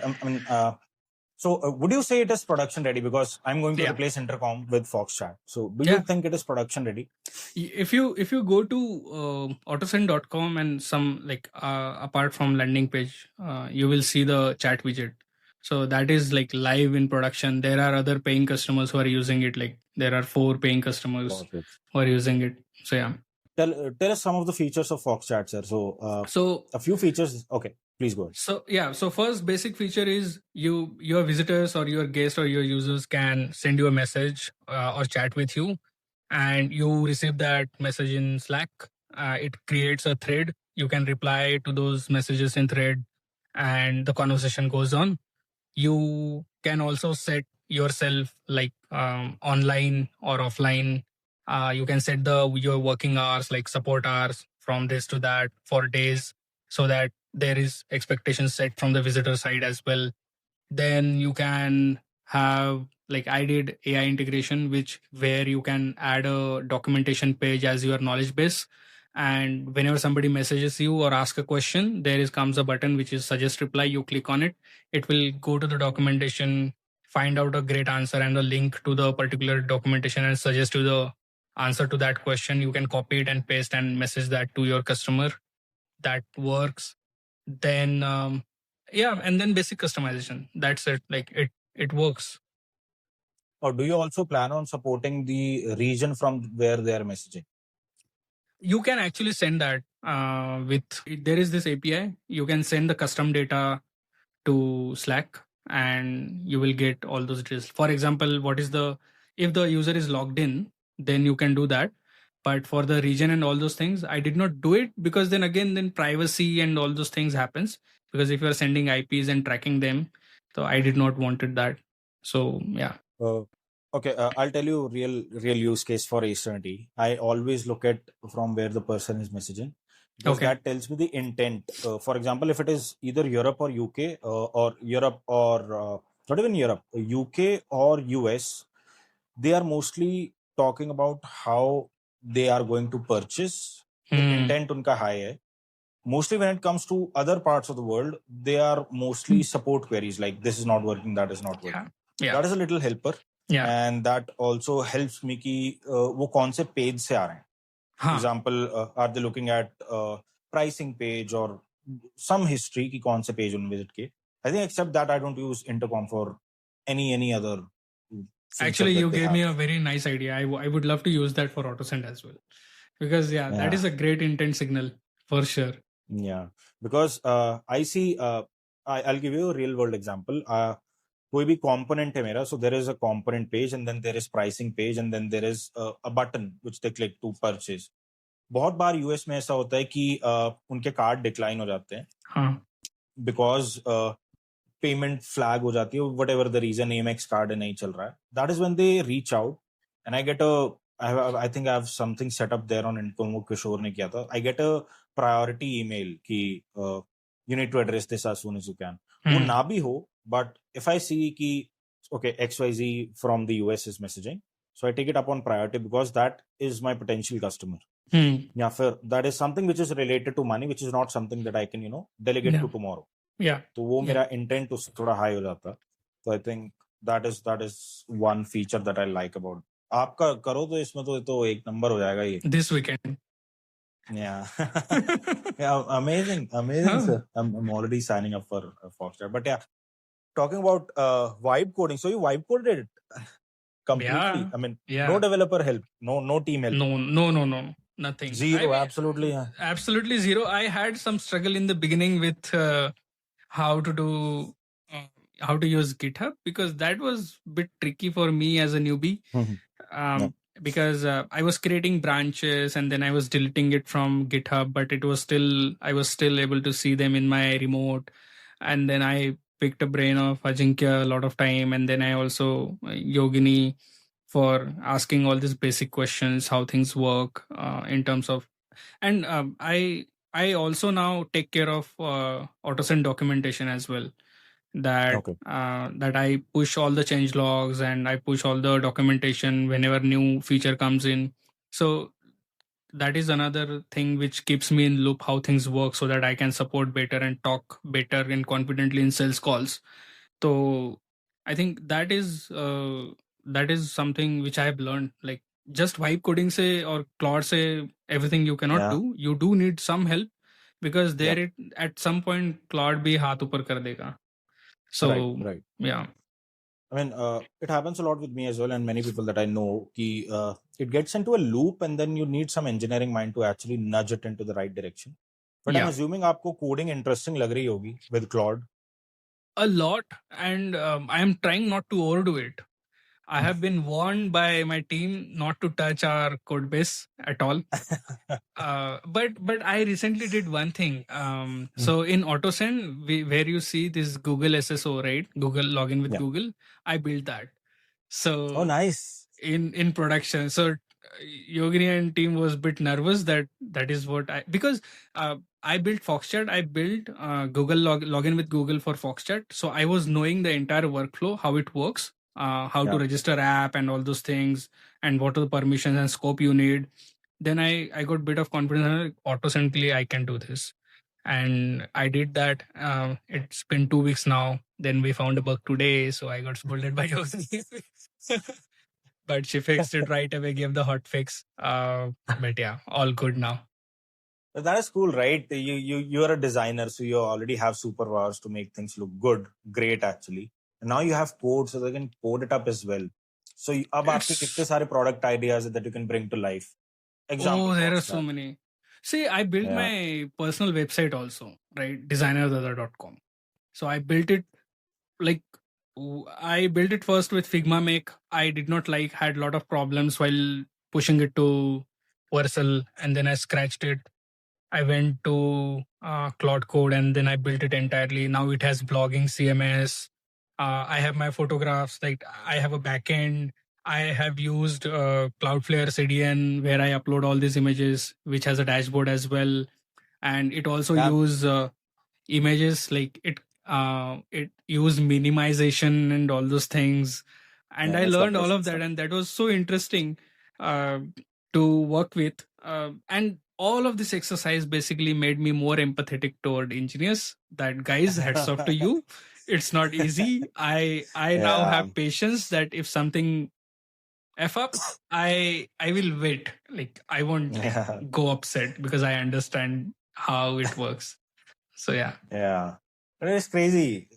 So would you say it is production ready? Because I'm going to replace Intercom with Foxchat. So do you think it is production ready? If you go to autosend.com and some apart from landing page, you will see the chat widget. So that is live in production. There are other paying customers who are using it. There are 4 paying customers who are using it. So yeah. Tell us some of the features of Foxchat, sir. So a few features. Okay, please go ahead. So first basic feature is your visitors or your guests or your users can send you a message or chat with you, and you receive that message in Slack. It creates a thread. You can reply to those messages in thread, and the conversation goes on. You can also set yourself online or offline. You can set your working hours, like support hours from this to that for days, so that there is expectations set from the visitor side as well. Then you can have I did AI integration, where you can add a documentation page as your knowledge base. And whenever somebody messages you or ask a question, comes a button which is suggest reply. You click on it, it will go to the documentation, find out a great answer and a link to the particular documentation and suggest you the answer to that question. You can copy it and paste and message that to your customer. That works. Then and then basic customization. That's it. It works. Or do you also plan on supporting the region from where they are messaging? You can actually send that there is this API. You can send the custom data to Slack and you will get all those details. For example, if the user is logged in, then you can do that. But for the region and all those things, I did not do it because then privacy and all those things happens. Because if you are sending IPs and tracking them, so I did not wanted that. So yeah. Okay, I'll tell you real use case for Eternity. I always look at from where the person is messaging, because that tells me the intent. For example, if it is either Europe or UK, or Europe or not even Europe, UK or US, they are mostly talking about how they are going to purchase. The intent unka high hai. Mostly when it comes to other parts of the world, they are mostly support queries like this is not working, that is not working. Yeah. That is a little helper. Yeah. And that also helps me कि वो कौन से page से आ रहे हैं. For example, are they looking at pricing page or some history कि कौन से page उन्होंने visit किए. I think except that I don't use Intercom for any other. Actually, you gave me a very nice idea. I would love to use that for AutoSend as well. Because that is a great intent signal for sure. Yeah, because I see, I'll give you a real world example. कोई भी component है मेरा, so there is a component page and then there is pricing page and then there is a button which they click to purchase. बहुत बार US में ऐसा होता है कि उनके कार्ड डिक्लाइन हो जाते हैं because पेमेंट फ्लैग हो जाती है, whatever the reason, Amex card नहीं चल रहा है. That is when they reach out and I get I think I have something set up there on Income, वो किशोर ने किया था. I get a priority email कि you need to address this as soon as you can. वो ना भी हो, but if I see कि okay, XYZ from the US is messaging, so I take it up on priority because that is my potential customer. या फिर that is something which is related to money, which is not something that I can delegate to tomorrow. Yeah. तो वो मेरा intent उससे थोड़ा high हो जाता. So I think that is one feature that I like about. आपका करो तो इसमें तो एक नंबर हो जाएगा ये. This weekend. Yeah. Yeah, amazing, sir. I'm already signing up for Foxtrot. But yeah, talking about vibe coding. So you vibe coded it completely. Yeah. I mean, no developer help, no team help. No, nothing. Zero, absolutely. Yeah. Absolutely zero. I had some struggle in the beginning with how to use GitHub, because that was a bit tricky for me as a newbie. because I was creating branches and then I was deleting it from GitHub, but I was still able to see them in my remote. And then I picked a brain of Ajinkya a lot of time, and then I also Yogini for asking all these basic questions, how things work in terms of, and I also now take care of AutoSend documentation as well. Okay. That I push all the change logs and I push all the documentation whenever new feature comes in. So that is another thing which keeps me in loop how things work, so that I can support better and talk better and confidently in sales calls. So I think that is something which I have learned. Like, just vibe coding say or Claude say everything you cannot Yeah. do. You do need some help, because Yeah. there it at some point Claude bhi haath upar kar dega. So Right. yeah. I mean, it happens a lot with me as well, and many people that I know. It gets into a loop, and then you need some engineering mind to actually nudge it into the right direction. But I'm Yeah, assuming आपको coding interesting लग रही होगी with Claude. a lot, and I am trying not to overdo it. I have been warned by my team not to touch our code base at all. But I recently did one thing. So in AutoSend, where you see this Google SSO, right? Google login with Yeah. Google. I built that. Oh, So nice. in production, so Yogini and team was a bit nervous that is what I, because I built Foxchat. I built Google login with Google for Foxchat. So I was knowing the entire workflow, how it works, how to Yeah. register app and all those things, and what are the permissions and scope you need. Then I got a bit of confidence. Automatically I can do this, and I did that. It's been 2 weeks now. Then we found a bug today, so I got scolded by Yogini. But she fixed it right away, gave the hot fix. But yeah, all good now. But that is cool, right? You're a designer, so you already have superpowers to make things look good, great actually. And now you have code, so they can code it up as well. So अब आपके कितने It's सारे product ideas that you can bring to life. Example, there are so Foxchat. many. See, I built Yeah. my personal website also, right? Designerdada.com. So I built it like I built it first with Figma Make. I did not like, had a lot of problems while pushing it to Vercel, and then I scratched it. I went to Claude Code, and then I built it entirely. Now it has blogging, CMS. I have my photographs. Like, I have a backend. I have used Cloudflare CDN, where I upload all these images, which has a dashboard as well. And it also Yeah. use images, like it used minimization and all those things. And Yeah, I it's got learned all basic of that, stuff. and that was so interesting uh, to work with. And all of this exercise basically made me more empathetic toward engineers. That, guys, hats off to you. It's not easy. I now Yeah. have patience that if something f up, I will wait. Like, I won't Yeah. go upset, because I understand how it works. So yeah. Yeah. But it's crazy.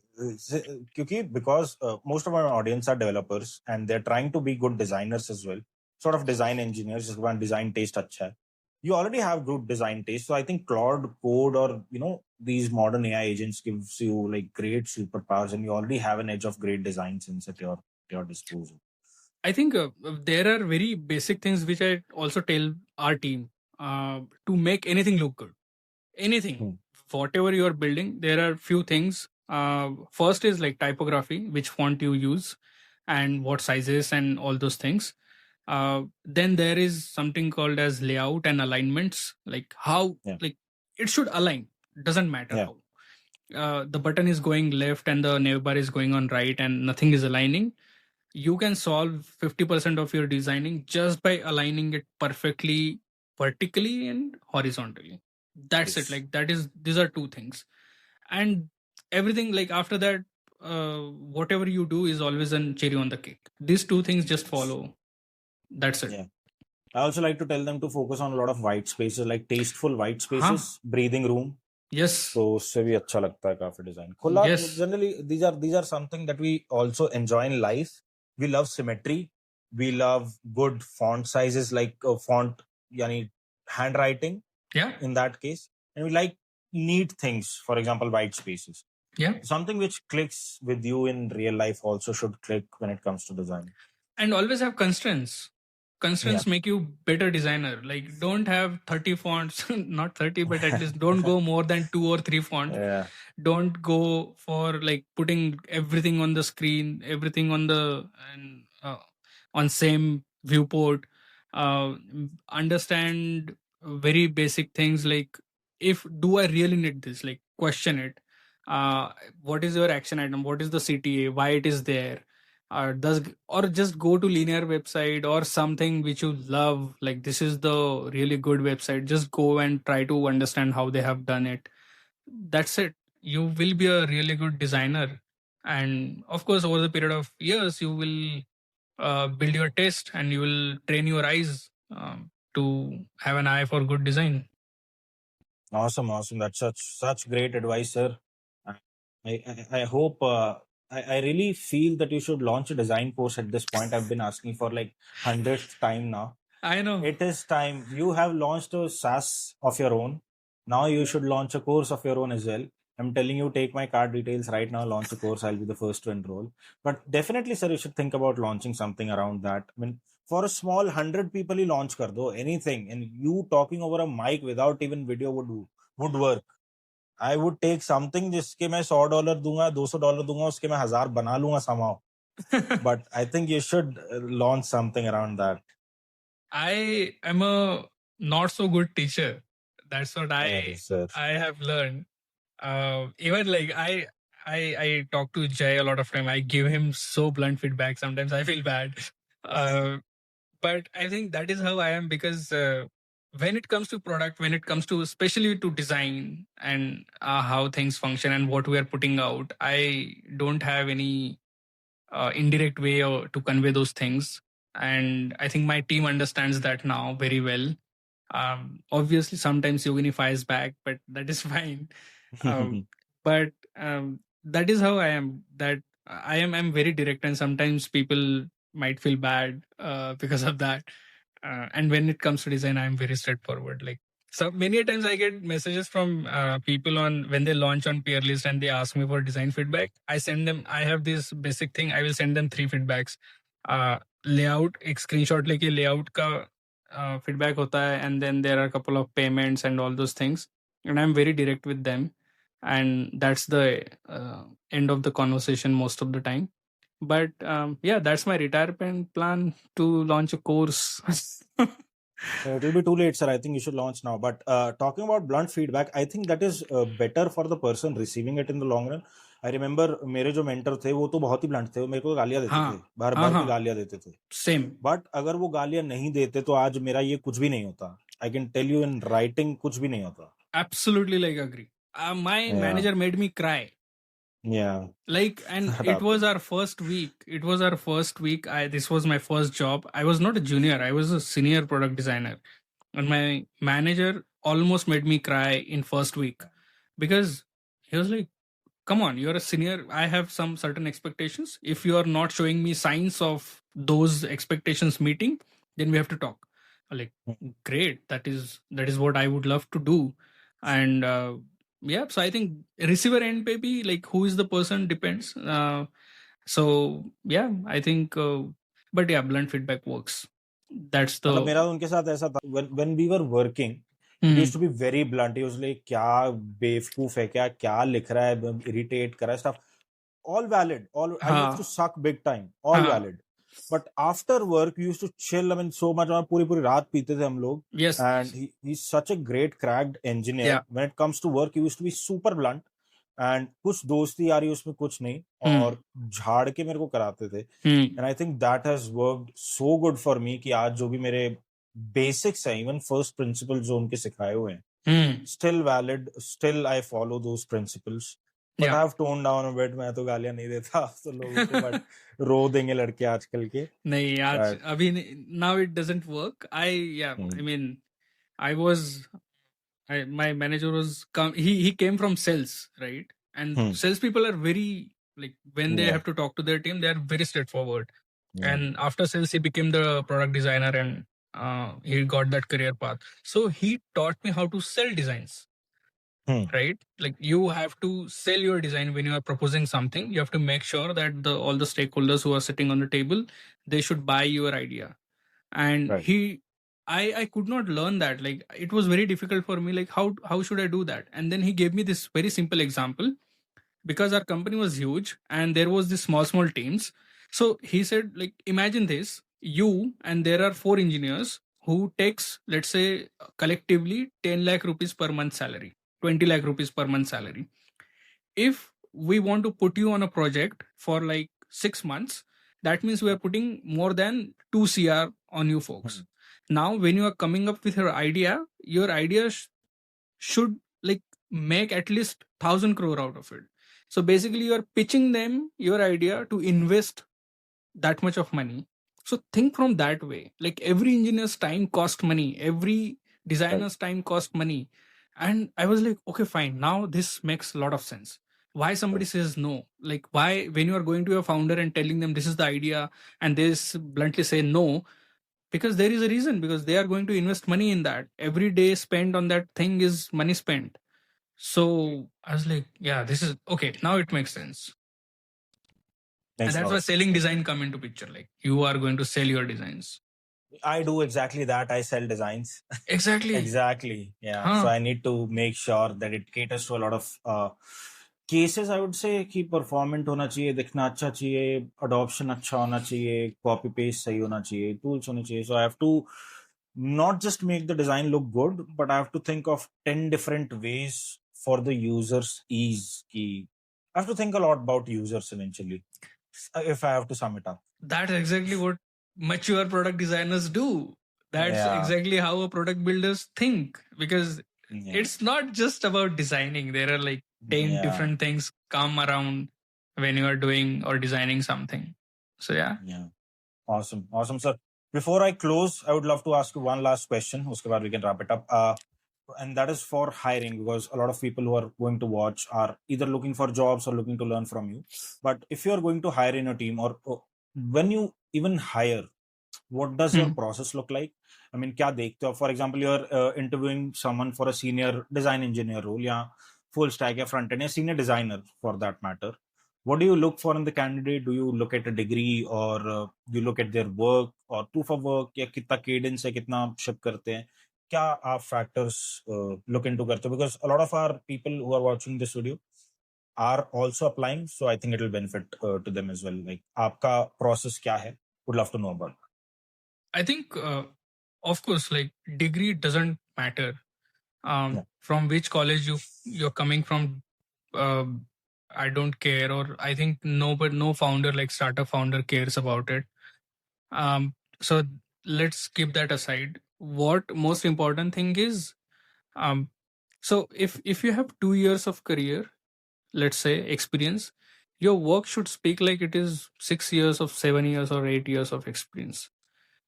Because most of our audience are developers and they're trying to be good designers as well. Sort of design engineers, just one design taste acha hai. You already have good design taste. So I think Claude Code or these modern AI agents gives you like great superpowers, and you already have an edge of great design sense at your disposal. I think there are very basic things which I also tell our team to make anything look good. Anything, whatever you are building, there are few things. First is like typography, which font you use, and what sizes and all those things. Then there is something called as layout and alignments, like how like it should align. Doesn't matter how. The button is going left and the navbar is going on right, and nothing is aligning. You can solve 50% of your designing just by aligning it perfectly vertically and horizontally. That's it. Like, these are two things. And everything, like, after that, whatever you do is always a cherry on the cake. These two things just follow. That's it. Yeah. I also like to tell them to focus on a lot of white spaces, like tasteful white spaces, breathing room. Yes. So उससे भी अच्छा लगता है काफी design. खुला, Yes. generally these are something that we also enjoy in life. We love symmetry. We love good font sizes, like font, yani handwriting. Yeah. In that case, and we like neat things. For example, white spaces. Yeah. Something which clicks with you in real life also should click when it comes to design. And always have constraints. constraints make you better designer. Like, don't have 30 fonts, not 30, but at least don't go more than 2 or 3 fonts. Don't go for like putting everything on the screen, everything on the and on same viewport. Understand very basic things like, if do I really need this? Like, question it. What is your action item? What is the CTA? Why it is there? Or just go to linear website or something which you love, like this is the really good website, just go and try to understand how they have done it. That's it. You will be a really good designer, and of course over the period of years you will build your taste and you will train your eyes to have an eye for good design. Awesome. That's such great advice, sir. I hope I really feel that you should launch a design course at this point. I've been asking for like 100th time now. I know. It is time. You have launched a SaaS of your own. Now you should launch a course of your own as well. I'm telling you, take my card details right now, launch a course. I'll be the first to enroll. But definitely, sir, you should think about launching something around that. I mean, for a small 100 people, you launch kar do anything, and you talking over a mic without even video would work. I would take something जिसके मैं $100 दूंगा, $200 दूंगा, उसके मैं 1000 बना लूंगा somehow. But I think you should launch something around that. I am a not so good teacher. That's what I have learned. Even like I talk to Jay a lot of time. I give him so blunt feedback. Sometimes I feel bad. But I think that is how I am, because when it comes to product, when it comes to especially to design and how things function and what we are putting out, I don't have any indirect way to convey those things. And I think my team understands that now very well. Obviously, sometimes Yogini fires back, but that is fine. But that is how I am. That I'm very direct, and sometimes people might feel bad because of that. And when it comes to design, I'm very straightforward. Like, so many times I get messages from people on when they launch on Peerlist and they ask me for design feedback. I send them. I have this basic thing. I will send them 3 feedbacks. Layout, एक screenshot लेके layout का feedback होता है, and then there are a couple of payments and all those things. And I'm very direct with them, and that's the end of the conversation most of the time. But yeah, that's my retirement plan, to launch a course. It will be too late, sir. I think you should launch now. But talking about blunt feedback, I think that is better for the person receiving it in the long run. I remember मेरे जो mentor थे वो तो बहुत ही blunt थे, वो मेरे को गालियां देते थे, बार बार की गालियां देते थे. Same. बट अगर वो गालियां नहीं देते तो आज मेरा ये कुछ भी नहीं होता. I can tell you in writing कुछ भी नहीं होता. Absolutely, like agree. My manager made me cry. Yeah. Like, and it was our first week. This was my first job. I was not a junior. I was a senior product designer. And my manager almost made me cry in first week, because he was like, come on, you're a senior. I have some certain expectations. If you are not showing me signs of those expectations meeting, then we have to talk. Like, great. That is what I would love to do. And yeah, so I think receiver end maybe, like who is the person depends. So yeah, I think but yeah, blunt feedback works. That's the मतलब मेरा उनके साथ ऐसा था, when we were working, it used to be very blunt. He was like, क्या बेवकूफ है, क्या लिख रहा है, irritate कर रहा है, stuff. All valid. I used to suck big time. All valid. But after work, we used to chill. I mean, so much. पूरी रात पीते थे हम लोग. Yes. And he's such a great cracked engineer. Yeah. When it comes to work, he used to be super blunt. And कुछ दोस्ती यारी उसमें कुछ नहीं, और झाड़ के मेरे को कराते थे. And I think that has worked so good for me कि आज जो भी मेरे basics हैं, even first principles जो उनके सिखाए हुए हैं, still valid. Still I follow those principles. But I have toned down a bit. मैं तो गालियां नहीं देता तो लोगों को, but रो देंगे लड़के आजकल के. नहीं आज अभी now it doesn't work. I mean, my manager was he came from sales, right? And sales people are very, like, when they have to talk to their team, they are very straightforward. And after sales, he became the product designer, and he got that career path. So he taught me how to sell designs. Right? Like, you have to sell your design when you are proposing something. You have to make sure that all the stakeholders who are sitting on the table, they should buy your idea. and Right. I could not learn that. Like, it was very difficult for me, like how should I do that? And then he gave me this very simple example, because our company was huge and there was this small teams. So he said, like, imagine this, you and there are four engineers who takes, let's say, collectively 10 lakh rupees per month salary, 20 lakh rupees per month salary. If we want to put you on a project for like 6 months, that means we are putting more than 2 cr on you folks. Now when you are coming up with your idea should like make at least 1,000 crore out of it. So basically you are pitching them your idea to invest that much of money. So think from that way, like every engineer's time cost money, every designer's time cost money. And I was like, okay, fine, now this makes a lot of sense. Why somebody says no? Like, why when you are going to your founder and telling them this is the idea and they bluntly say no? Because there is a reason, because they are going to invest money in that. Every day spent on that thing is money spent. So I was like, yeah, this is okay, now it makes sense. And that's why selling design come into picture. Like, you are going to sell your designs. I do exactly that. I sell designs. Exactly. Exactly. Yeah. So I need to make sure that it caters to a lot of cases. I would say कि performant होना चाहिए, दिखना अच्छा चाहिए, adoption अच्छा होना चाहिए, copy paste सही होना चाहिए, tools होने चाहिए. So I have to not just make the design look good, but I have to think of 10 different ways for the user's ease. I have to think a lot about users eventually, if I have to sum it up. That's exactly what mature product designers do. That's exactly how a product builders think, because it's not just about designing. There are like 10 different things come around when you are doing or designing something. So yeah. Awesome, sir. Before I close, I would love to ask you one last question. Uske baad we can wrap it up. And that is for hiring, because a lot of people who are going to watch are either looking for jobs or looking to learn from you. But if you are going to hire in a team, or when you even hire, what does your process look like? I mean, kya dekhte ho? For example, you're interviewing someone for a senior design engineer role, yeah, full stack, या front end, या senior designer for that matter. What do you look for in the candidate? Do you look at a degree, or you look at their work or proof of work, या कितना cadence है, कितना ship करते हैं? क्या आप factors look into करते हो? Because a lot of our people who are watching this video are also applying, so I think it will benefit to them as well. Like, आपका process क्या है? Would love to know about. I think, of course, like, degree doesn't matter. From which college you're coming from, I don't care. Or I think no founder, like startup founder, cares about it. So let's keep that aside. What most important thing is, so if you have 2 years of career, let's say experience, your work should speak like it is 6 years of 7 years or 8 years of experience.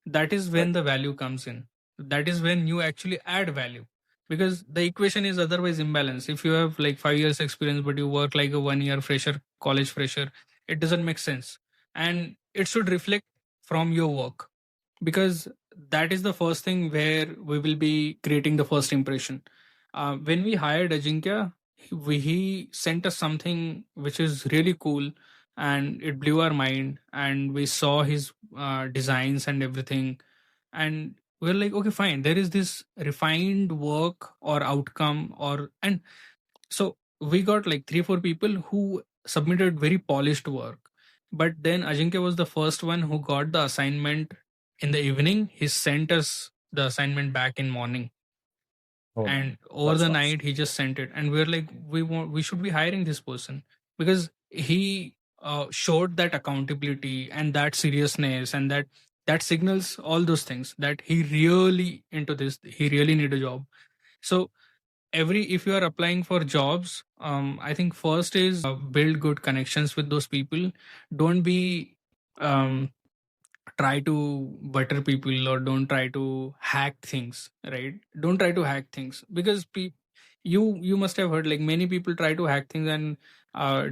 That is when the value comes in. That is when you actually add value, because the equation is otherwise imbalanced. If you have like 5 years experience but you work like a 1 year fresher, college fresher, it doesn't make sense. And it should reflect from your work, because that is the first thing where we will be creating the first impression. When we hired Ajinkya, he sent us something which is really cool, and it blew our mind, and we saw his designs and everything, and we're like, okay, fine, there is this refined work or outcome, or and so we got like 3-4 people who submitted very polished work. But then Ajinkya was the first one who got the assignment in the evening. He sent us the assignment back in morning. And over the night he just sent it, and we're like, we should be hiring this person, because he showed that accountability and that seriousness, and that signals all those things, that he really into this, he really need a job. So if you are applying for jobs, I think first is build good connections with those people. Don't be um, try to butter people, or don't try to hack things, right? Don't try to hack things, because you must have heard, like, many people try to hack things and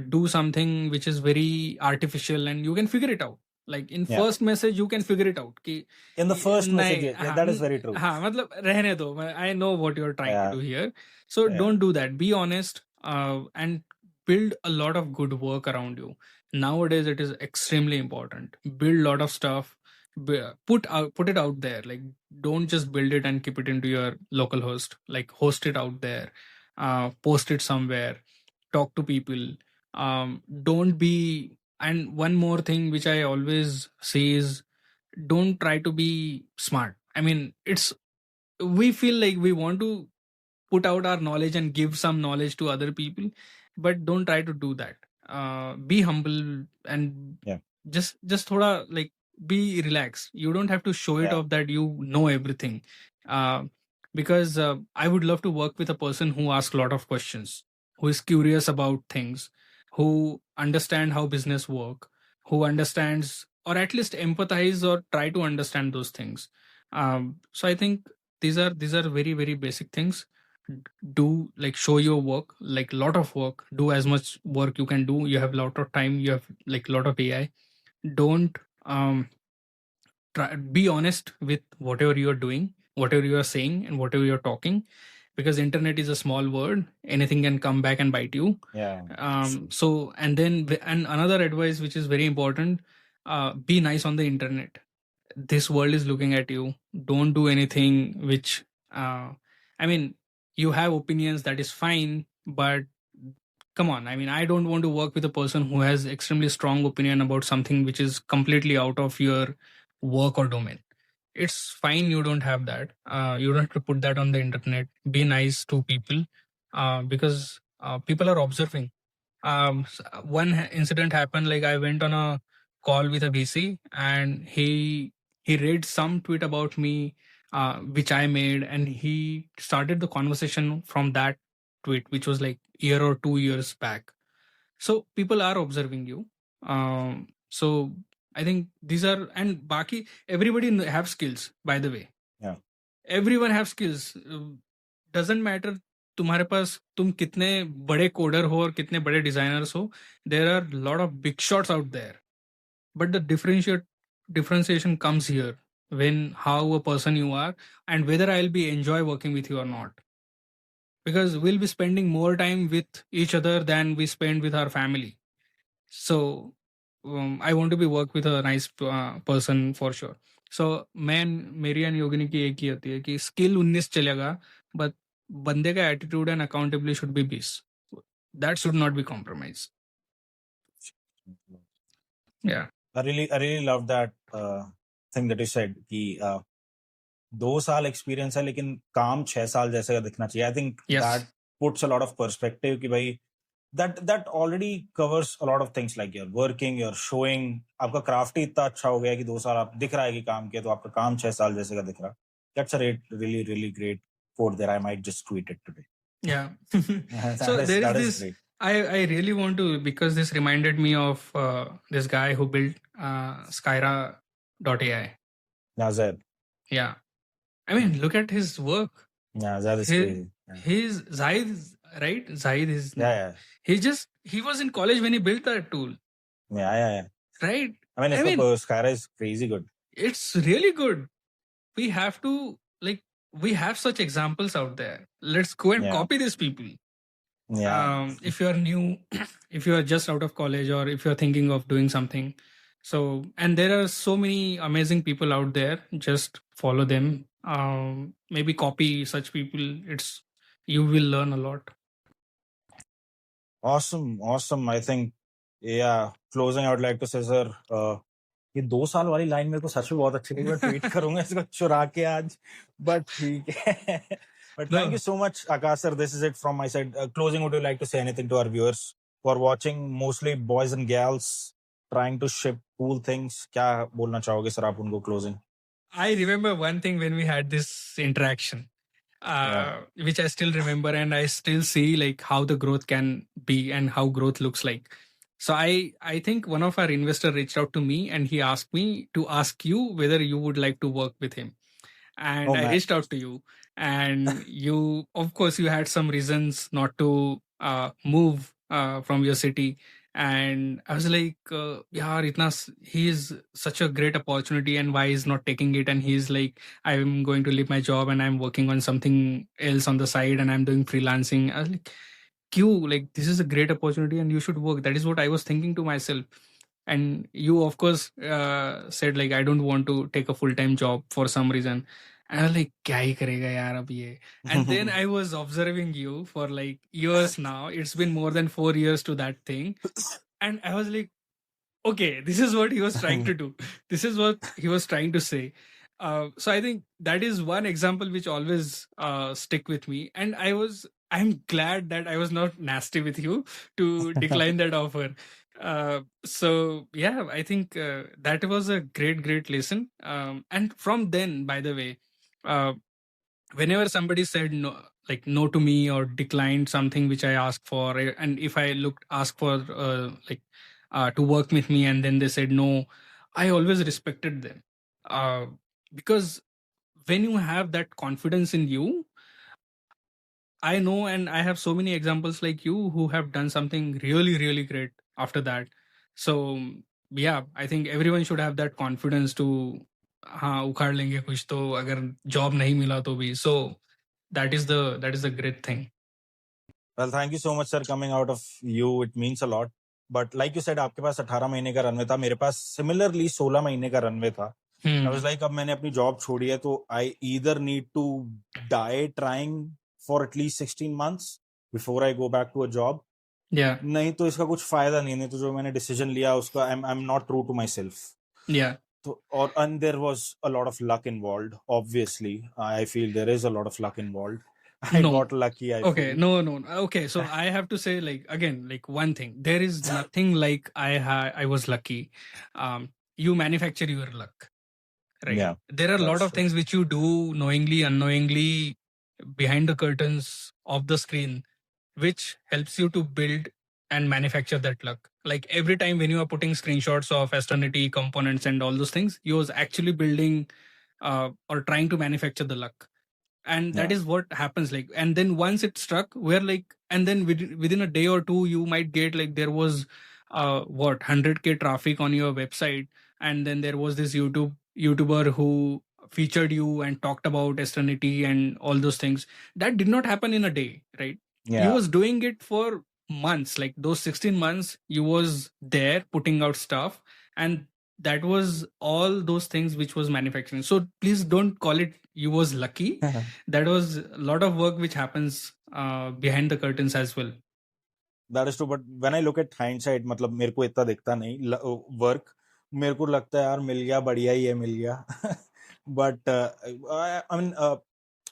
do something which is very artificial, and you can figure it out. Like, in first message you can figure it out कि in the first message. That is very true. हाँ, मतलब रहने दो, I know what you're trying to do here. So don't do that. Be honest, and build a lot of good work around you. Nowadays it is extremely important. Build a lot of stuff, put it out there. Like, don't just build it and keep it into your local host. Like, host it out there, post it somewhere, talk to people. Don't be And one more thing which I always say is, don't try to be smart. I mean, it's we feel like we want to put out our knowledge and give some knowledge to other people, but don't try to do that. Be humble and just thoda, like, be relaxed. You don't have to show it off that you know everything. uh, because I would love to work with a person who asks a lot of questions, who is curious about things, who understand how business work, who understands or at least empathize or try to understand those things. So I think these are very very basic things. Do, like, show your work, like, lot of work. Do as much work you can do. You have lot of time, you have like lot of AI. Don't be honest with whatever you are doing, whatever you are saying, and whatever you're talking, because internet is a small word. Anything can come back and bite you. So, and another advice which is very important, be nice on the internet. This world is looking at you. Don't do anything which I mean, you have opinions, that is fine, but come on. I mean, I don't want to work with a person who has extremely strong opinion about something which is completely out of your work or domain. It's fine, you don't have that. You don't have to put that on the internet. Be nice to people, because people are observing. One incident happened, like, I went on a call with a VC, and he read some tweet about me, which I made, and he started the conversation from that tweet, which was like year or 2 years back. So people are observing you. So I think these are, and baki, everybody have skills, by the way. Everyone have skills. Doesn't matter तुम्हारे पास तुम कितने बड़े coder हो और कितने बड़े designers हो. There are a lot of big shots out there, but the differentiation comes here, when how a person you are, and whether I'll be enjoy working with you or not. Because we'll be spending more time with each other than we spend with our family. So I want to be work with a nice person for sure. So मैं मेरी and योगिनी की एक ही होती है कि skill 19 चलेगा, but बंदे का attitude and accountability should be 20. That should not be compromised. Yeah. I really love that thing that you said कि 2 साल एक्सपीरियंस है लेकिन काम 6 साल जैसे का दिखना चाहिए. I think that puts a lot of perspective कि भाई that already covers a lot of things, like you're working, you're showing, आपका क्राफ्ट ही इतना अच्छा हो गया कि 2 साल आप दिख रहा है कि काम किया, तो आपका काम 6 साल जैसे का दिख रहा. That's a really great quote there. I might just tweet it today. Yeah. So there is this. I really want to, because this reminded me of this guy who built Skyra.ai. Zed. Yeah. I mean, look at his work. Yeah, Zed is crazy. His Zaid, right? Zaid is. Yeah. He was in college when he built that tool. Yeah. Right? I mean, Skyra is crazy good. It's really good. We have to, like, we have such examples out there. Let's go and copy these people. Yeah. If you are new, if you are just out of college, or if you're thinking of doing something. So, and there are so many amazing people out there. Just follow them. Maybe copy such people. You will learn a lot. Awesome. I think, closing, I would like to say, sir, ये 2 साल वाली line मेरे को सच में बहुत अच्छी लगी. मैं ट्वीट करूंगा इसको चुरा के आज, but ठीक है. But thank you so much, Akash sir. This is it from my side. Closing, would you like to say anything to our viewers who are watching, mostly boys and gals trying to ship cool things? क्या बोलना चाहोगे sir आप उनको closing? I remember one thing when we had this interaction, which I still remember, and I still see like how the growth can be and how growth looks like. So I think one of our investors reached out to me, and he asked me to ask you whether you would like to work with him. And I reached out to you, and you, of course, you had some reasons not to move from your city. And I was like, he is such a great opportunity, and why is not taking it? And he's like, I'm going to leave my job and I'm working on something else on the side, and I'm doing freelancing. I was like, Q, like, this is a great opportunity and you should work. That is what I was thinking to myself. and you of course said like, I don't want to take a full-time job for some reason. And I was like, kya hi karega yaar ab ye. And then I was observing you for like years now. It's been more than 4 years to that thing. And I was like, okay, this is what he was trying to do. This is what he was trying to say. So I think that is one example which always stick with me. And I'm glad that I was not nasty with you to decline that offer. So yeah, I think that was a great lesson. And from then, by the way, uh, whenever somebody said no, like no to me or declined something which I asked for, and if I looked asked for to work with me and then they said no, I always respected them, uh, because when you have that confidence in you, I know, and I have so many examples like you who have done something really great after that. So yeah, I think everyone should have that confidence to, हाँ उखाड़ लेंगे कुछ तो अगर job नहीं मिला तो भी. So that is the great thing. Well, thank you so much, sir. Coming out of you, it means a lot. But like you said, आपके पास 18 महीने का रनवे था, मेरे पास similarly 16 महीने का रनवे था. I was like, अब मैंने अपनी जॉब छोड़ी है तो I either need to die trying for at least 16 months before I go back to a job. Yeah. नहीं तो इसका कुछ फायदा नहीं तो जो मैंने डिसीजन लिया उसका I'm not true to myself. Yeah. तो और and there was a lot of luck involved. Obviously, I feel there is a lot of luck involved. I got lucky. Okay, no. Okay, so I have to say, like, again, like one thing. There is nothing like I was lucky. You manufacture your luck, right? Yeah, there are a lot that's of true. things which you do knowingly, unknowingly, behind the curtains of the screen, which helps you to build and manufacture that luck. Like every time when you are putting screenshots of Astronity components and all those things, you was actually building or trying to manufacture the luck. And that Yeah. is what happens, like, and then once it struck, we're like, and then within a day or two you might get like, there was 100k traffic on your website, and then there was this YouTuber who featured you and talked about Astronity and all those things. That did not happen in a day, right? Yeah. You was doing it for months, like those 16 months you was there putting out stuff, and that was all those things which was manufacturing. So please don't call it you was lucky. That was a lot of work which happens behind the curtains as well. That is true, but when I look at hindsight, मतलब मेरे को इतना दिखता नहीं work, मेरे को लगता है यार मिल गया, बढ़िया ही है, मिल गया. But I mean,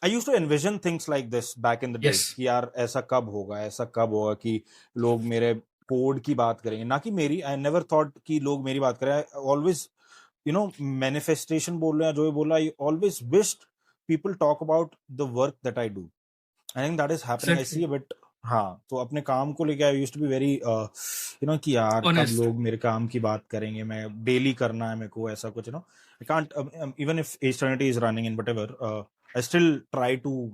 I used to envision things like this back in the day. कि यार ऐसा कब होगा कि लोग मेरे कोड की बात करेंगे, ना कि मेरी. I never thought कि लोग मेरी बात करें. I always, manifestation बोल रहे हैं, जो भी बोल रहा है, I always wished people talk about the work that I do. I think that is happening. I see a bit. हाँ, तो अपने काम को लेके I used to be very कि यार कब लोग मेरे काम की बात करेंगे, मैं डेली करना है मेरे को ऐसा कुछ. I can't, even if Eternity is running in whatever, I still try to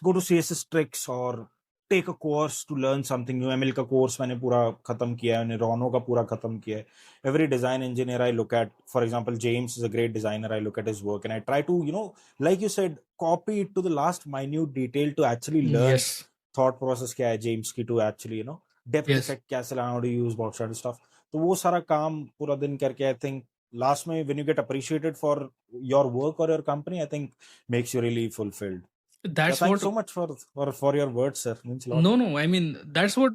go to CSS tricks or take a course to learn something new. ML का course मैंने पूरा खत्म किया है, रोनो का पूरा खत्म किया है. Every design engineer I look at, for example, James is a great designer. I look at his work and I try to like you said, copy it to the last minute detail to actually learn thought process क्या है James की, to actually depth effect कैसे लाना, how to use box and stuff. तो वो सारा काम पूरा दिन करके, I think last में when you get appreciated for your work or your company, I think makes you really fulfilled. Thanks so much for your words, sir. Means a lot. No, I mean, that's what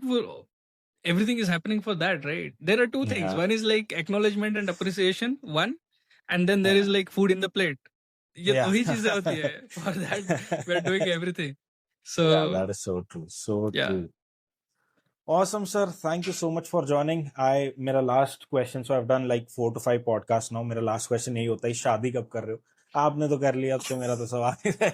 everything is happening for that, right? There are two things. One is like acknowledgement and appreciation, one, and then there is like food in the plate. वही चीजें होती है. For that we're doing everything. So yeah, that is so true. So true. Awesome, sir. Thank you so much for joining. मेरा last question, so I've done like 4 to 5 podcasts now. मेरा last question यही होता है, शादी कब कर रहे हो? आपने तो कर लिया, अब तो मेरा तो सवाल है.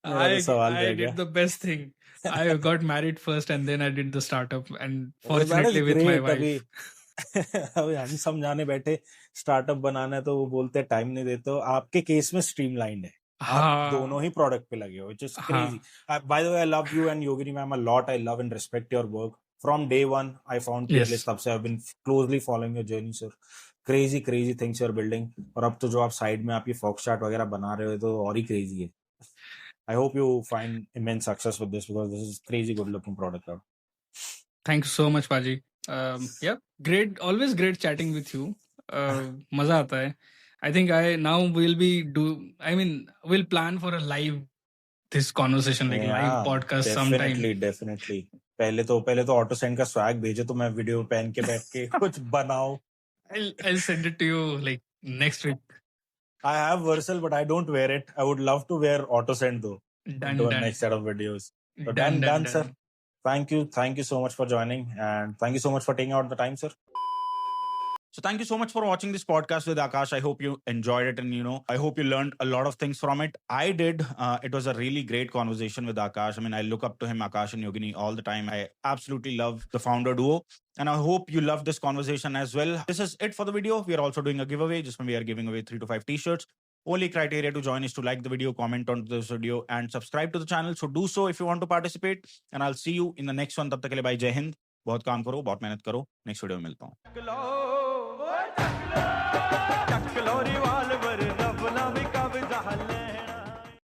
I did the best thing. I got married first and then I did the startup, and fortunately with my wife. अभी हम समझाने बैठे स्टार्टअप बनाना है तो वो बोलते टाइम नहीं देते हो. आपके केस में स्ट्रीमलाइंड है, आप दोनों ही प्रोडक्ट पे लगे हो, which is crazy. By the way, I love you and Yogini ma'am a lot. I love and respect your work. From day one, I found Peerlist. तब से I've been closely following your journey, sir. Crazy things you're building. और अब तो जो आप side में आप ये फॉक्स चार्ट वगैरह बना रहे हो तो और ही crazy है. I hope you find immense success with this because this is crazy good looking product out. Thank you so much, Paji. Yeah, great. Always great chatting with you. मजा आता है. I think we'll plan for a live this conversation, like live podcast sometime. Definitely. पहले तो auto send का swag भेजे तो मैं video पहन के बैठ के कुछ बनाऊं. I'll send it to you like next week. I have Versal, but I don't wear it. I would love to wear auto send though. Done. Next set of videos. So done, sir. Thank you so much for joining, and thank you so much for taking out the time, sir. So thank you so much for watching this podcast with Akash. I hope you enjoyed it, and I hope you learned a lot of things from it. I did. It was a really great conversation with Akash. I mean, I look up to him, Akash and Yogini, all the time. I absolutely love the founder duo, and I hope you love this conversation as well. This is it for the video. We are also doing a giveaway. Just when we are giving away 3 to 5 t-shirts. Only criteria to join is to like the video, comment on this video, and subscribe to the channel. So do so if you want to participate. And I'll see you in the next one. तब तक के लिए bye, जय हिंद. बहुत काम करो, बहुत मेहनत करो. Next video में मिलता हूँ.